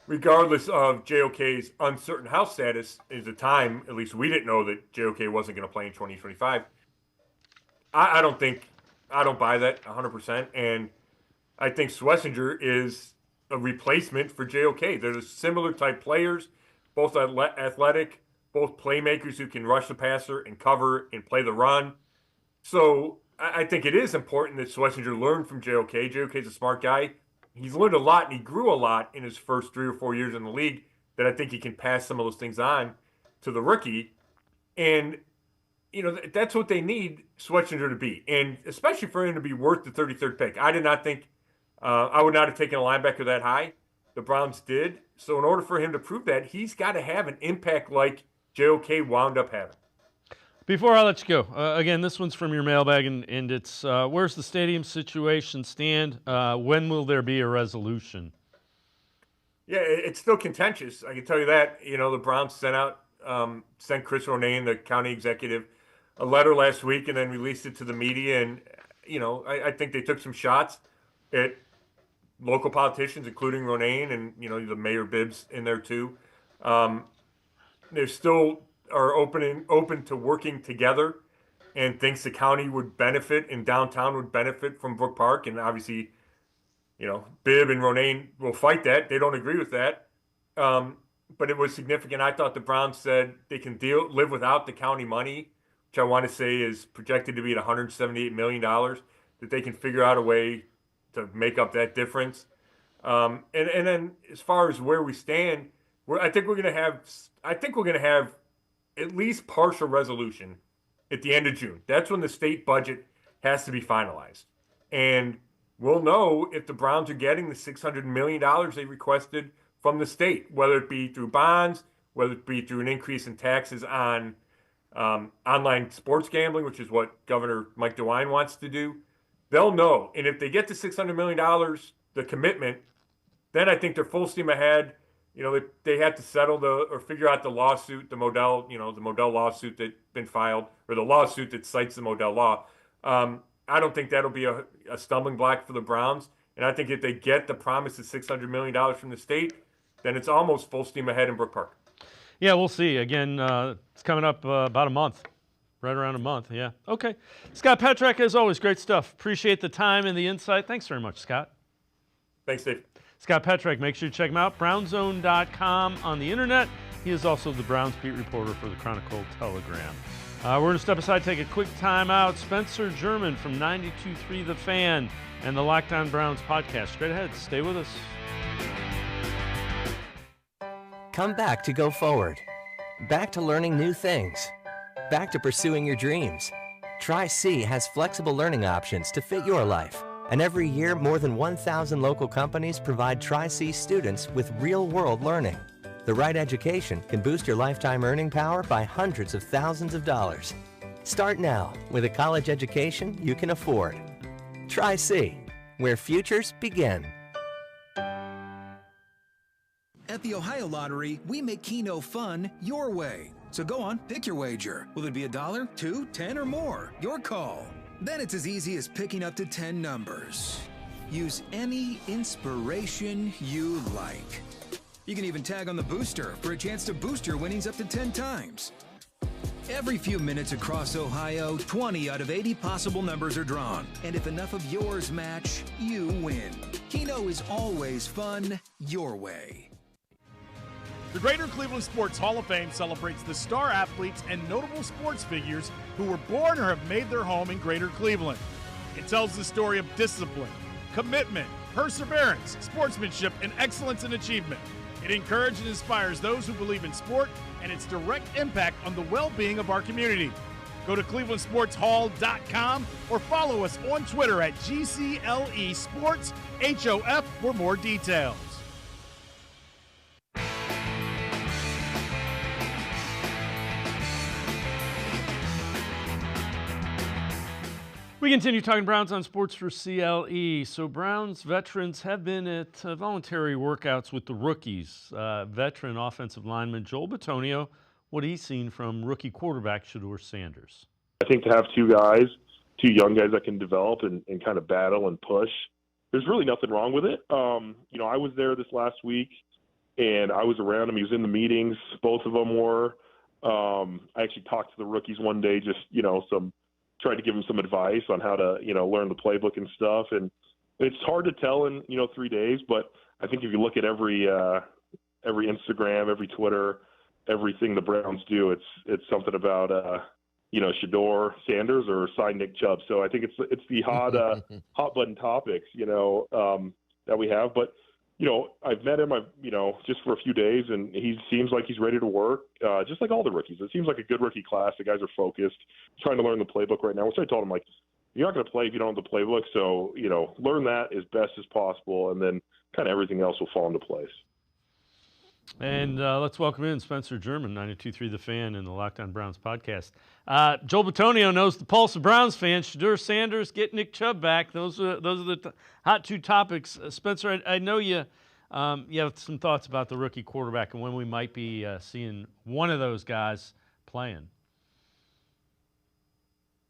regardless of JOK's uncertain health status. At the time, at least we didn't know that JOK wasn't going to play in 2025. I don't buy that 100%, and I think Schlesinger is a replacement for JOK. They're similar type players, both athletic, both playmakers who can rush the passer and cover and play the run. So I think it is important that Schlesinger learn from JOK. JOK's a smart guy. He's learned a lot, and he grew a lot in his first 3 or 4 years in the league that I think he can pass some of those things on to the rookie. And, that's what they need Schlesinger to be, and especially for him to be worth the 33rd pick. I did not think I would not have taken a linebacker that high. The Browns did. So in order for him to prove that, he's got to have an impact like JOK wound up having. Before I let you go, again, this one's from your mailbag, and it's where's the stadium situation stand? When will there be a resolution? Yeah, it's still contentious. I can tell you that. The Browns sent Chris Ronayne, the county executive, a letter last week and then released it to the media. And, I think they took some shots at local politicians, including Ronayne and, the Mayor Bibbs in there too. They still are open to working together and thinks the county would benefit and downtown would benefit from Brook Park. And obviously, Bibb and Ronayne will fight that. They don't agree with that. But it was significant. I thought the Browns said they can live without the county money, which I want to say is projected to be at $178 million, that they can figure out a way to make up that difference. And then as far as where we stand, I think we're going to have at least partial resolution at the end of June. That's when the state budget has to be finalized. And we'll know if the Browns are getting the $600 million they requested from the state, whether it be through bonds, whether it be through an increase in taxes on online sports gambling, which is what Governor Mike DeWine wants to do. They'll know. And if they get the $600 million, the commitment, then I think they're full steam ahead. They have to settle or figure out the lawsuit, the Modell lawsuit that's been filed, or the lawsuit that cites the Modell law. I don't think that'll be a stumbling block for the Browns. And I think if they get the promise of $600 million from the state, then it's almost full steam ahead in Brook Park. Yeah, we'll see. Again, it's coming up about a month, right around a month. Yeah. Okay. Scott Petrak, as always, great stuff. Appreciate the time and the insight. Thanks very much, Scott. Thanks, Dave. Scott Petrak, make sure you check him out, brownzone.com on the internet. He is also the Browns beat reporter for the Chronicle Telegram. We're going to step aside, take a quick time out. Spencer German from 92.3 The Fan and the Locked On Browns podcast. Straight ahead. Stay with us. Come back to Go Forward. Back to learning new things. Back to pursuing your dreams. Tri-C has flexible learning options to fit your life. And every year, more than 1,000 local companies provide Tri-C students with real-world learning. The right education can boost your lifetime earning power by hundreds of thousands of dollars. Start now with a college education you can afford. Tri-C, where futures begin. At the Ohio Lottery, we make Keno fun your way. So go on, pick your wager. Will it be $1, $2, 10, or more? Your call. Then it's as easy as picking up to 10 numbers. Use any inspiration you like. You can even tag on the booster for a chance to boost your winnings up to 10 times. Every few minutes across Ohio, 20 out of 80 possible numbers are drawn. And if enough of yours match, you win. Keno is always fun your way. The Greater Cleveland Sports Hall of Fame celebrates the star athletes and notable sports figures who were born or have made their home in Greater Cleveland. It tells the story of discipline, commitment, perseverance, sportsmanship, and excellence in achievement. It encourages and inspires those who believe in sport and its direct impact on the well-being of our community. Go to clevelandsportshall.com or follow us on Twitter at GCLE Sports HOF for more details. We continue talking Browns on Sports4CLE. So Browns veterans have been at voluntary workouts with the rookies. Veteran offensive lineman Joel Bitonio, what he's seen from rookie quarterback Shedeur Sanders. I think to have two young guys that can develop and kind of battle and push, there's really nothing wrong with it. I was there this last week, and I was around him. He was in the meetings. Both of them were. I actually talked to the rookies one day, just, tried to give them some advice on how to, learn the playbook and stuff. And it's hard to tell in, 3 days, but I think if you look at every Instagram, every Twitter, everything the Browns do, it's something about, Shedeur Sanders or sign Nick Chubb. So I think it's the hot button topics, that we have. But, I've met him, just for a few days, and he seems like he's ready to work, just like all the rookies. It seems like a good rookie class. The guys are focused, trying to learn the playbook right now, which I told him, you're not going to play if you don't have the playbook. So, learn that as best as possible, and then kind of everything else will fall into place. And let's welcome in Spencer German, 92.3 The Fan and the Locked On Browns podcast. Joel Bitonio knows the pulse of Browns fans. Shedeur Sanders, get Nick Chubb back. Those are the hot two topics. Spencer, I know you have some thoughts about the rookie quarterback and when we might be seeing one of those guys playing.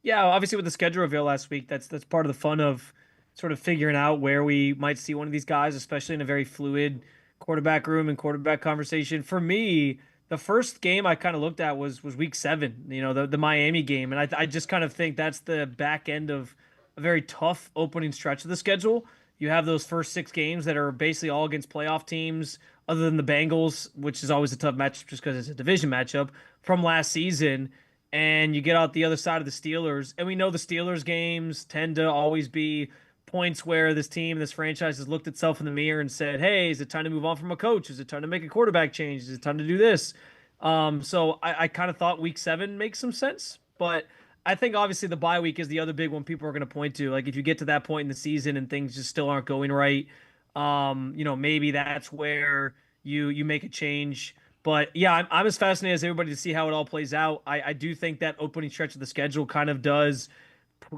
Yeah, obviously with the schedule reveal last week, that's part of the fun of sort of figuring out where we might see one of these guys, especially in a very fluid quarterback room and quarterback conversation. For me, the first game I kind of looked at was week 7, the Miami game. And I just kind of think that's the back end of a very tough opening stretch of the schedule. You have those first 6 games that are basically all against playoff teams, other than the Bengals, which is always a tough matchup just because it's a division matchup from last season. And you get out the other side of the Steelers. And we know the Steelers games tend to always be points where this team, this franchise has looked itself in the mirror and said, hey, is it time to move on from a coach? Is it time to make a quarterback change? Is it time to do this? So I kind of thought week 7 makes some sense, but I think obviously the bye week is the other big one people are going to point to. Like if you get to that point in the season and things just still aren't going right, maybe that's where you make a change. But yeah, I'm as fascinated as everybody to see how it all plays out. I do think that opening stretch of the schedule kind of does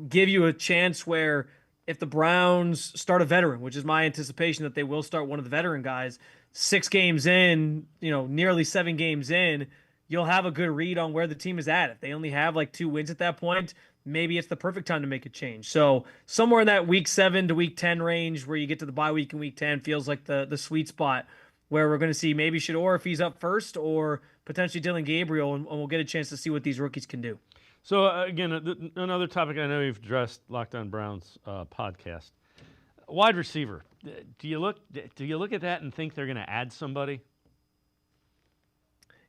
give you a chance where if the Browns start a veteran, which is my anticipation that they will start one of the veteran guys, 6 games in, nearly 7 games in, you'll have a good read on where the team is at. If they only have 2 wins at that point, maybe it's the perfect time to make a change. So somewhere in that week 7 to week 10 range where you get to the bye week in week 10 feels like the sweet spot where we're going to see maybe Shedeur if he's up first or potentially Dylan Gabriel, and we'll get a chance to see what these rookies can do. So, again, another topic I know you've addressed, Locked On Browns podcast. Wide receiver. Do you look at that and think they're going to add somebody?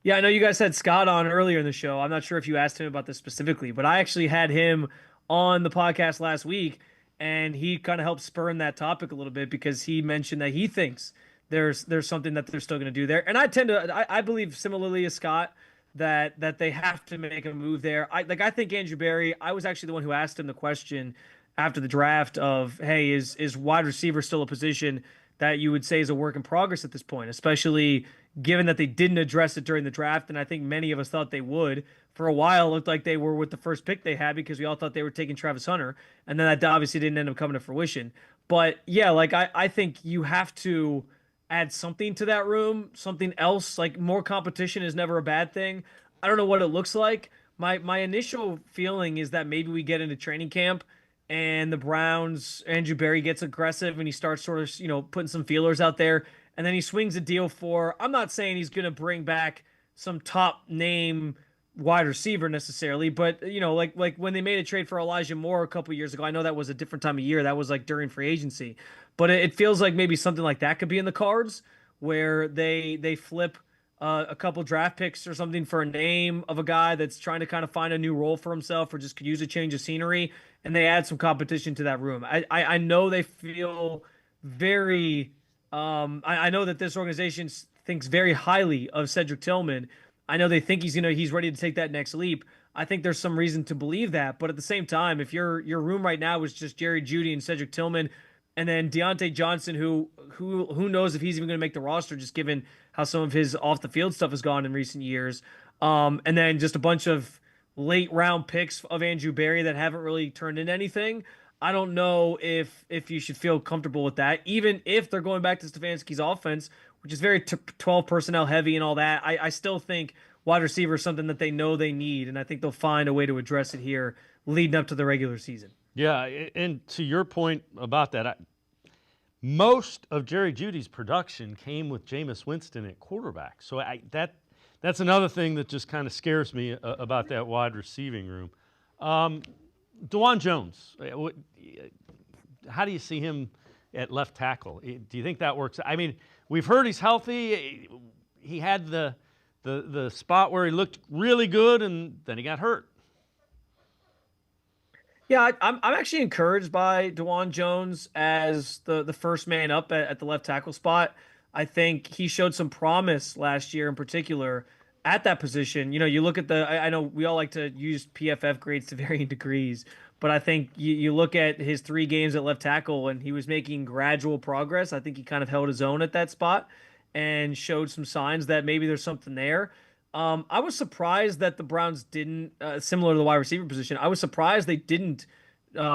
Yeah, I know you guys had Scott on earlier in the show. I'm not sure if you asked him about this specifically, but I actually had him on the podcast last week, and he kind of helped spurn that topic a little bit because he mentioned that he thinks there's something that they're still going to do there. And I believe similarly as Scott, that they have to make a move there. I think Andrew Berry, I was actually the one who asked him the question after the draft of, hey, is wide receiver still a position that you would say is a work in progress at this point, especially given that they didn't address it during the draft, and I think many of us thought they would. For a while, it looked like they were with the first pick they had because we all thought they were taking Travis Hunter, and then that obviously didn't end up coming to fruition. But yeah, like I think you have to add something to that room, something else. Like more competition is never a bad thing. I don't know what it looks like. My initial feeling is that maybe we get into training camp and the Browns, Andrew Berry gets aggressive and he starts sort of, putting some feelers out there. And then he swings a deal for, I'm not saying he's going to bring back some top name wide receiver necessarily, but like when they made a trade for Elijah Moore a couple years ago, I know that was a different time of year. That was like during free agency, but it feels like maybe something like that could be in the cards where they flip a couple draft picks or something for a name of a guy that's trying to kind of find a new role for himself or just could use a change of scenery, and they add some competition to that room. I know they feel very I know that this organization thinks very highly of Cedric Tillman. I know they think he's ready to take that next leap. I think there's some reason to believe that, but at the same time, if your room right now is just Jerry Jeudy and Cedric Tillman, and then Deontay Johnson, who knows if he's even going to make the roster, just given how some of his off the field stuff has gone in recent years, and then just a bunch of late round picks of Andrew Berry that haven't really turned into anything. I don't know if you should feel comfortable with that, even if they're going back to Stefanski's offense, which is very 12 personnel heavy and all that. I still think wide receiver is something that they know they need, and I think they'll find a way to address it here leading up to the regular season. Yeah, and to your point about that, most of Jerry Jeudy's production came with Jameis Winston at quarterback. So that's another thing that just kind of scares me about that wide receiving room. DeJuan Jones, how do you see him at left tackle? Do you think that works? I mean, we've heard he's healthy. He had the spot where he looked really good, and then he got hurt. Yeah, I'm actually encouraged by DeJuan Jones as the first man up at the left tackle spot. I think he showed some promise last year in particular at that position. You look at I know we all like to use PFF grades to varying degrees, but I think you look at his 3 games at left tackle and he was making gradual progress. I think he kind of held his own at that spot and showed some signs that maybe there's something there. I was surprised that the Browns didn't, similar to the wide receiver position, I was surprised they didn't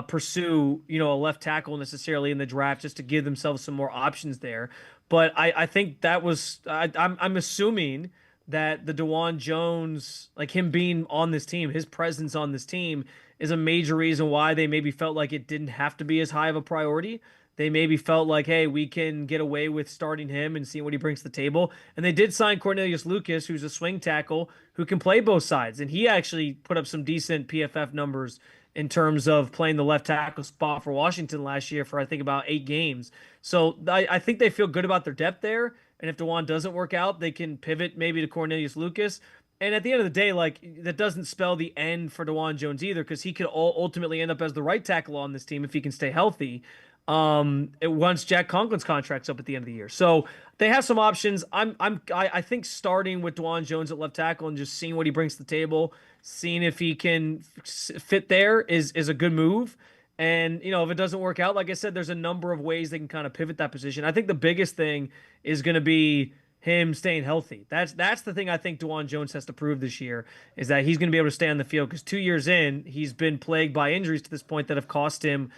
pursue, a left tackle necessarily in the draft just to give themselves some more options there. But I think that was, I'm assuming that the DeJuan Jones, like him being on this team, his presence on this team is a major reason why they maybe felt like it didn't have to be as high of a priority. They maybe felt like, hey, we can get away with starting him and seeing what he brings to the table. And they did sign Cornelius Lucas, who's a swing tackle who can play both sides. And he actually put up some decent PFF numbers in terms of playing the left tackle spot for Washington last year for, I think, about 8 games. So I think they feel good about their depth there. And if DeJuan doesn't work out, they can pivot maybe to Cornelius Lucas. And at the end of the day, like, that doesn't spell the end for DeJuan Jones either, because he could ultimately end up as the right tackle on this team if he can stay healthy. Once Jack Conklin's contract's up at the end of the year. So they have some options. I think starting with DeJuan Jones at left tackle and just seeing what he brings to the table, seeing if he can fit there is a good move. And, if it doesn't work out, like I said, there's a number of ways they can kind of pivot that position. I think the biggest thing is going to be him staying healthy. That's the thing I think DeJuan Jones has to prove this year, is that he's going to be able to stay on the field, because 2 years in, he's been plagued by injuries to this point that have cost him,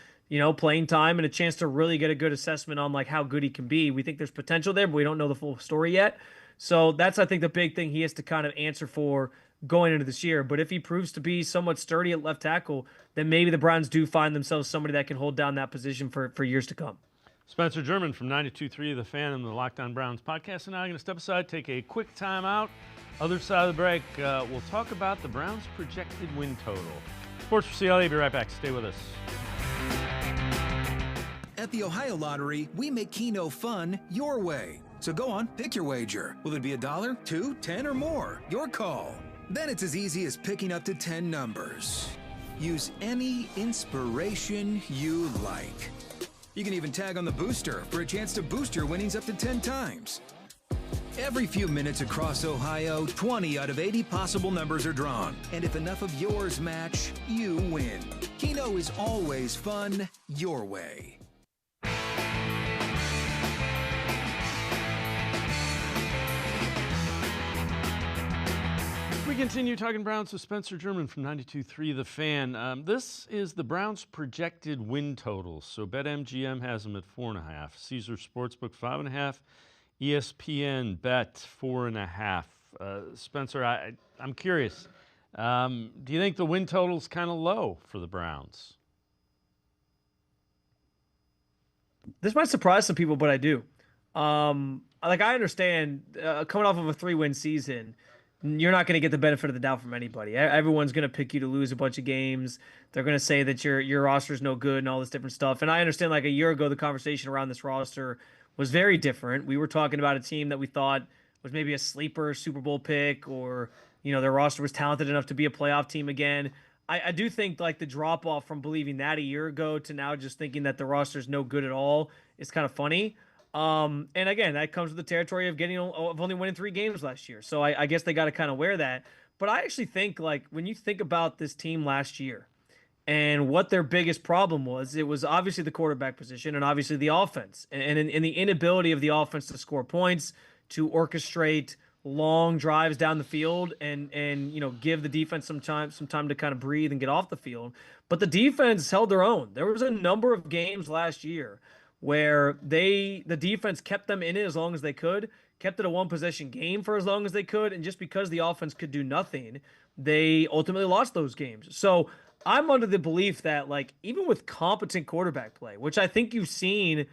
playing time and a chance to really get a good assessment on like how good he can be. We think there's potential there, but we don't know the full story yet. So that's, I think, the big thing he has to kind of answer for going into this year. But if he proves to be somewhat sturdy at left tackle, then maybe the Browns do find themselves somebody that can hold down that position for years to come. Spencer German from 92.3 The Fan and the Locked On Browns podcast. And now I'm going to step aside, take a quick timeout. Other side of the break, we'll talk about the Browns' projected win total. Sports4CLE, be right back. Stay with us. At the Ohio Lottery, we make Keno fun your way. So go on, pick your wager. Will it be $1, $2, $10, or more? Your call. Then it's as easy as picking up to 10 numbers. Use any inspiration you like. You can even tag on the booster for a chance to boost your winnings up to 10 times. Every few minutes across Ohio, 20 out of 80 possible numbers are drawn. And if enough of yours match, you win. Keno is always fun your way. We continue talking Browns with Spencer German from 92.3 The Fan. This is the Browns' projected win totals. So BetMGM has them at 4.5. Caesar Sportsbook 5.5. ESPN bet 4.5. Spencer, I'm curious. Do you think the win total's kind of low for the Browns? This might surprise some people, but I do. I understand coming off of a 3-win season, you're not going to get the benefit of the doubt from anybody. Everyone's going to pick you to lose a bunch of games. They're going to say that your roster's no good and all this different stuff. And I understand, like, a year ago, the conversation around this roster was very different. We were talking about a team that we thought was maybe a sleeper Super Bowl pick, or, their roster was talented enough to be a playoff team again. I do think, like, the drop off from believing that a year ago to now just thinking that the roster's no good at all is kind of funny. And again, that comes with the territory of only winning 3 games last year. So I guess they got to kind of wear that. But I actually think, like, when you think about this team last year and what their biggest problem was, it was obviously the quarterback position and obviously the offense and the inability of the offense to score points, to orchestrate long drives down the field and give the defense some time to kind of breathe and get off the field. But the defense held their own. There was a number of games last year where the defense kept them in it as long as they could, kept it a one-possession game for as long as they could, and just because the offense could do nothing, they ultimately lost those games. So I'm under the belief that, like, even with competent quarterback play, which I think you've seen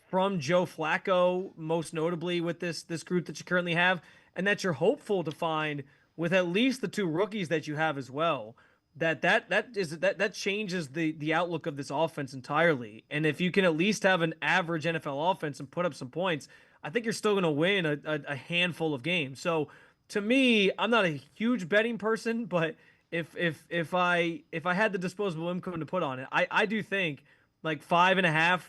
from Joe Flacco, most notably with this group that you currently have, and that you're hopeful to find with at least the 2 rookies that you have as well, that changes the outlook of this offense entirely. And if you can at least have an average NFL offense and put up some points, I think you're still going to win a handful of games. So to me, I'm not a huge betting person, but if I had the disposable income to put on it, I do think like 5.5.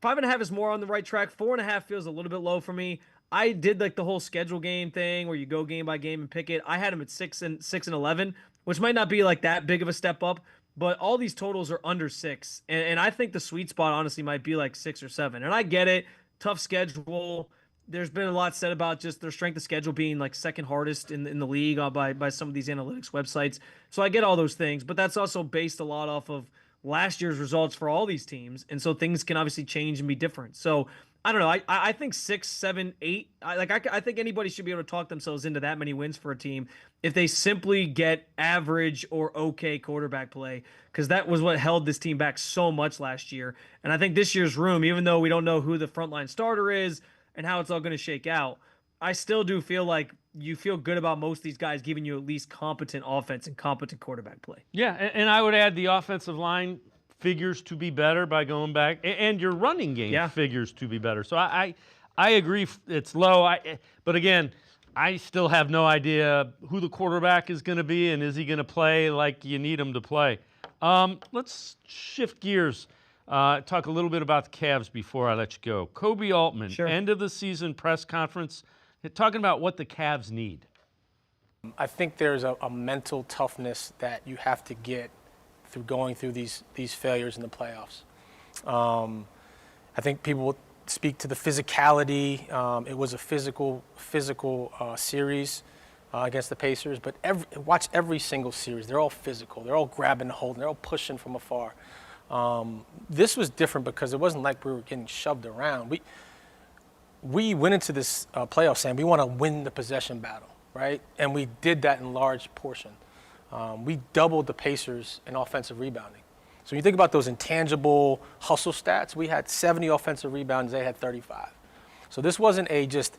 5.5 is more on the right track. 4.5 feels a little bit low for me. I did like the whole schedule game thing where you go game by game and pick it. I had them at 6 and 11, which might not be like that big of a step up, but all these totals are under 6. And I think the sweet spot honestly might be like 6 or 7. And I get it. Tough schedule. There's been a lot said about just their strength of schedule being like second hardest in the league by some of these analytics websites. So I get all those things, but that's also based a lot off of last year's results for all these teams. And so things can obviously change and be different. So I don't know. I think 6, 7, 8. I think anybody should be able to talk themselves into that many wins for a team if they simply get average or okay quarterback play, because that was what held this team back so much last year. And I think this year's room, even though we don't know who the frontline starter is and how it's all going to shake out, I still do feel like you feel good about most of these guys giving you at least competent offense and competent quarterback play. Yeah, and I would add the offensive line figures to be better by going back, and your running game figures to be better. So I agree it's low. But again, I still have no idea who the quarterback is going to be, and is he going to play like you need him to play. Let's shift gears. Talk a little bit about the Cavs before I let you go. Kobe Altman, end of the season press conference, talking about what the Cavs need. I think there's a mental toughness that you have to get through going through these failures in the playoffs. I think people will speak to the physicality. It was a physical series against the Pacers, but watch every single series. They're all physical. They're all grabbing the hold. They're all pushing from afar. This was different because it wasn't like we were getting shoved around. We went into this playoff saying we want to win the possession battle, right? And we did that in large portion. We doubled the Pacers in offensive rebounding. So when you think about those intangible hustle stats, we had 70 offensive rebounds, they had 35. So this wasn't a just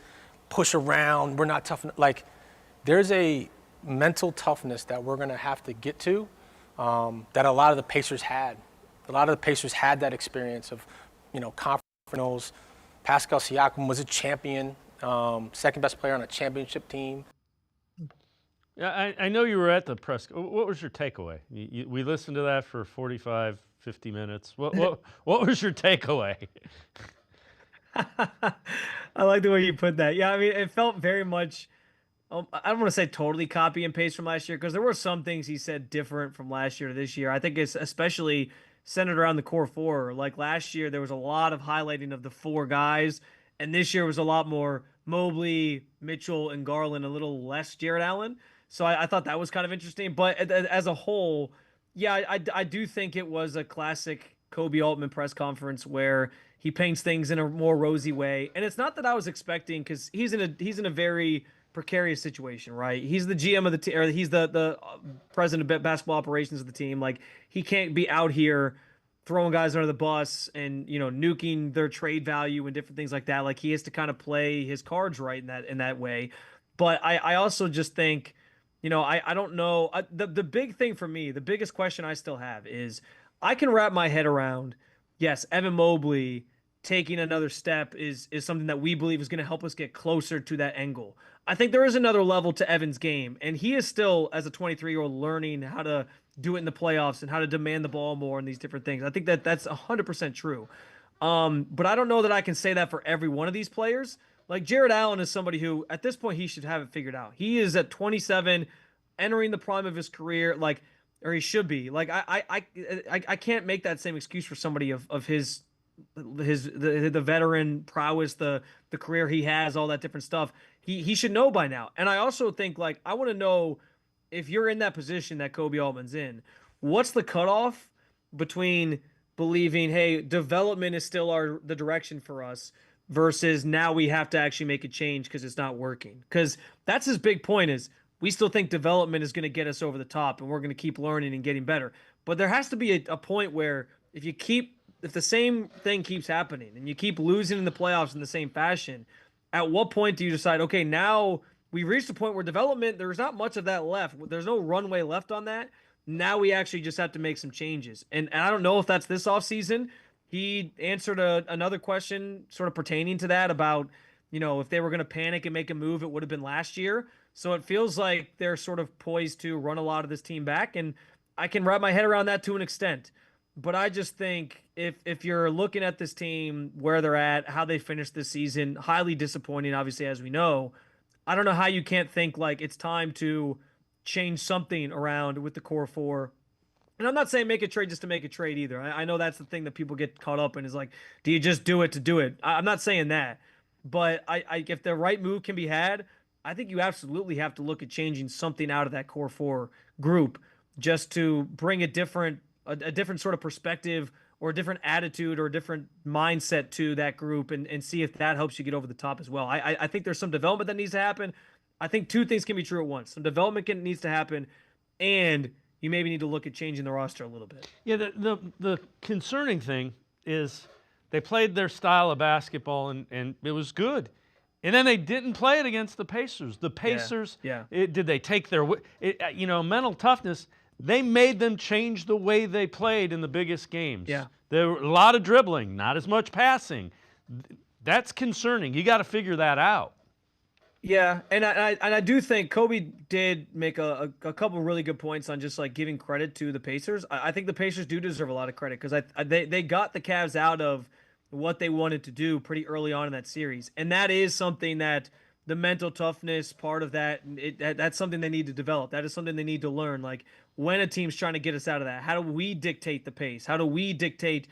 push around, we're not tough enough. Like, there's a mental toughness that we're going to have to get to that a lot of the Pacers had. A lot of the Pacers had that experience of, conference finals. Pascal Siakam was a champion, second best player on a championship team. Yeah, I know you were at the press. What was your takeaway? We listened to that for 45, 50 minutes. What was your takeaway? I like the way you put that. Yeah, I mean, it felt very much. I don't want to say totally copy and paste from last year because there were some things he said different from last year to this year. I think it's especially centered around the core four. Like last year, there was a lot of highlighting of the four guys, and this year was a lot more Mobley, Mitchell, and Garland, a little less Jared Allen. So I thought that was kind of interesting. But as a whole, yeah, I do think it was a classic Kobe Altman press conference where he paints things in a more rosy way. And it's not that I was expecting because he's in a very precarious situation, right? He's the GM of the team, or he's the president of basketball operations of the team. Like he can't be out here throwing guys under the bus and nuking their trade value and different things like that. Like he has to kind of play his cards right in that way. But I also just think, I don't know. The big thing for me, the biggest question I still have is I can wrap my head around, yes, Evan Mobley taking another step is something that we believe is going to help us get closer to that end goal. I think there is another level to Evan's game, and he is still, as a 23-year-old, learning how to do it in the playoffs and how to demand the ball more and these different things. I think that's 100% true. But I don't know that I can say that for every one of these players. Like Jared Allen is somebody who, at this point, he should have it figured out. He is at 27, entering the prime of his career, or he should be. Like I can't make that same excuse for somebody of his the veteran prowess, the career he has, all that different stuff. He should know by now. And I also think I want to know if you're in that position that Kobe Altman's in, what's the cutoff between believing, hey, development is still the direction for us versus now we have to actually make a change because it's not working. Because that's his big point is we still think development is going to get us over the top and we're going to keep learning and getting better. But there has to be a point where if the same thing keeps happening and you keep losing in the playoffs in the same fashion, at what point do you decide, okay, now we reached a point where development, there's not much of that left. There's no runway left on that. Now we actually just have to make some changes. And I don't know if that's this offseason. He answered another question sort of pertaining to that about, if they were going to panic and make a move, it would have been last year. So it feels like they're sort of poised to run a lot of this team back. And I can wrap my head around that to an extent. But I just think if you're looking at this team, where they're at, how they finished this season, highly disappointing, obviously, as we know, I don't know how you can't think it's time to change something around with the core four. And I'm not saying make a trade just to make a trade either. I know that's the thing that people get caught up in is do you just do it to do it? I'm not saying that. But if the right move can be had, I think you absolutely have to look at changing something out of that core four group just to bring a different sort of perspective or a different attitude or a different mindset to that group and see if that helps you get over the top as well. I think there's some development that needs to happen. I think two things can be true at once. Some development needs to happen, and you maybe need to look at changing the roster a little bit. Yeah, the concerning thing is they played their style of basketball, and it was good. And then they didn't play it against the Pacers. The Pacers, did they take their mental toughness? They made them change the way they played in the biggest games. Yeah. There were a lot of dribbling, not as much passing. That's concerning. You got to figure that out. Yeah, and I do think Kobe did make a couple really good points on just giving credit to the Pacers. I think the Pacers do deserve a lot of credit because they got the Cavs out of what they wanted to do pretty early on in that series, and that is something that the mental toughness part of that's something they need to develop. That is something they need to learn. When a team's trying to get us out of that, how do we dictate the pace? How do we dictate,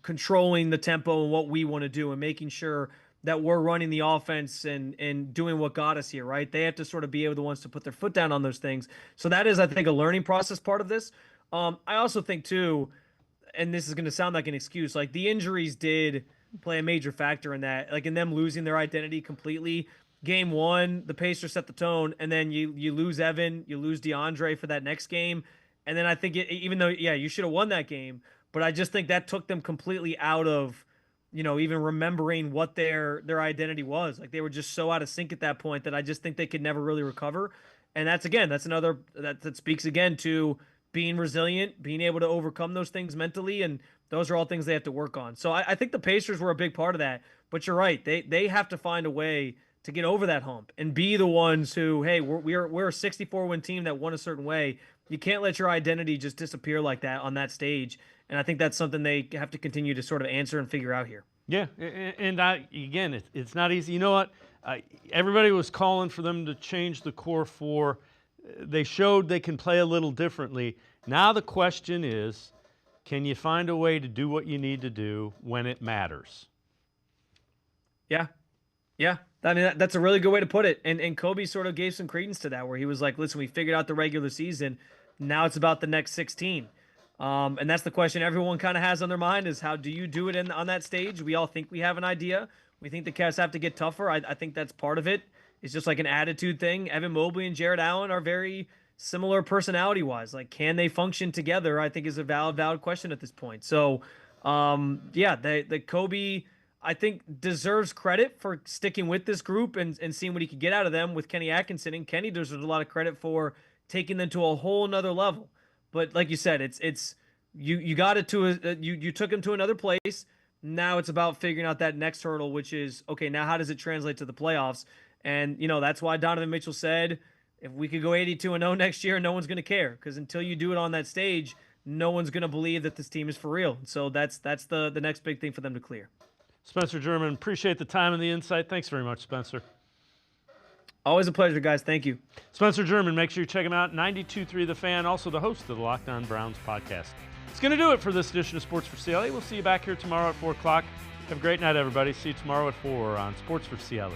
controlling the tempo and what we want to do and making sure that we're running the offense and doing what got us here, right? They have to sort of be able the ones to put their foot down on those things. So that is, I think, a learning process part of this. I also think too, and this is going to sound like an excuse, the injuries did play a major factor in that, in them losing their identity completely. Game one, the Pacers set the tone, and then you lose Evan, you lose DeAndre for that next game. And then I think even though, you should have won that game, but I just think that took them completely out of, even remembering what their identity was. They were just so out of sync at that point that I just think they could never really recover. And that's another, that speaks again to being resilient, being able to overcome those things mentally. And those are all things they have to work on. So I think the Pacers were a big part of that, but you're right. They have to find a way to get over that hump and be the ones who, hey, we're a 64-win team that won a certain way. You can't let your identity just disappear like that on that stage And I think that's something they have to continue to sort of answer and figure out here. Yeah, and again, it's not easy. You know what? Everybody was calling for them to change the core four. They showed they can play a little differently. Now the question is, can you find a way to do what you need to do when it matters? Yeah. Yeah. I mean, that's a really good way to put it. And Kobe sort of gave some credence to that, where he was like, listen, we figured out the regular season. Now it's about the next 16. And that's the question everyone kind of has on their mind is, how do you do it on that stage? We all think we have an idea. We think the Cavs have to get tougher. I think that's part of it. It's just like an attitude thing. Evan Mobley and Jared Allen are very similar personality-wise. Like, can they function together? I think is a valid question at this point. So, the Kobe, I think, deserves credit for sticking with this group and seeing what he could get out of them with Kenny Atkinson. And Kenny deserves a lot of credit for taking them to a whole nother level. But like you said, you got it to you took him to another place. Now it's about figuring out that next hurdle, which is, okay, now how does it translate to the playoffs? And, that's why Donovan Mitchell said, if we could go 82-0 next year, no one's going to care. Because until you do it on that stage, no one's going to believe that this team is for real. So that's the next big thing for them to clear. Spencer German, appreciate the time and the insight. Thanks very much, Spencer. Always a pleasure, guys. Thank you. Spencer German, make sure you check him out. 92.3 The Fan, also the host of the Locked On Browns podcast. It's going to do it for this edition of Sports for CLE. We'll see you back here tomorrow at 4 o'clock. Have a great night, everybody. See you tomorrow at 4 on Sports for CLE.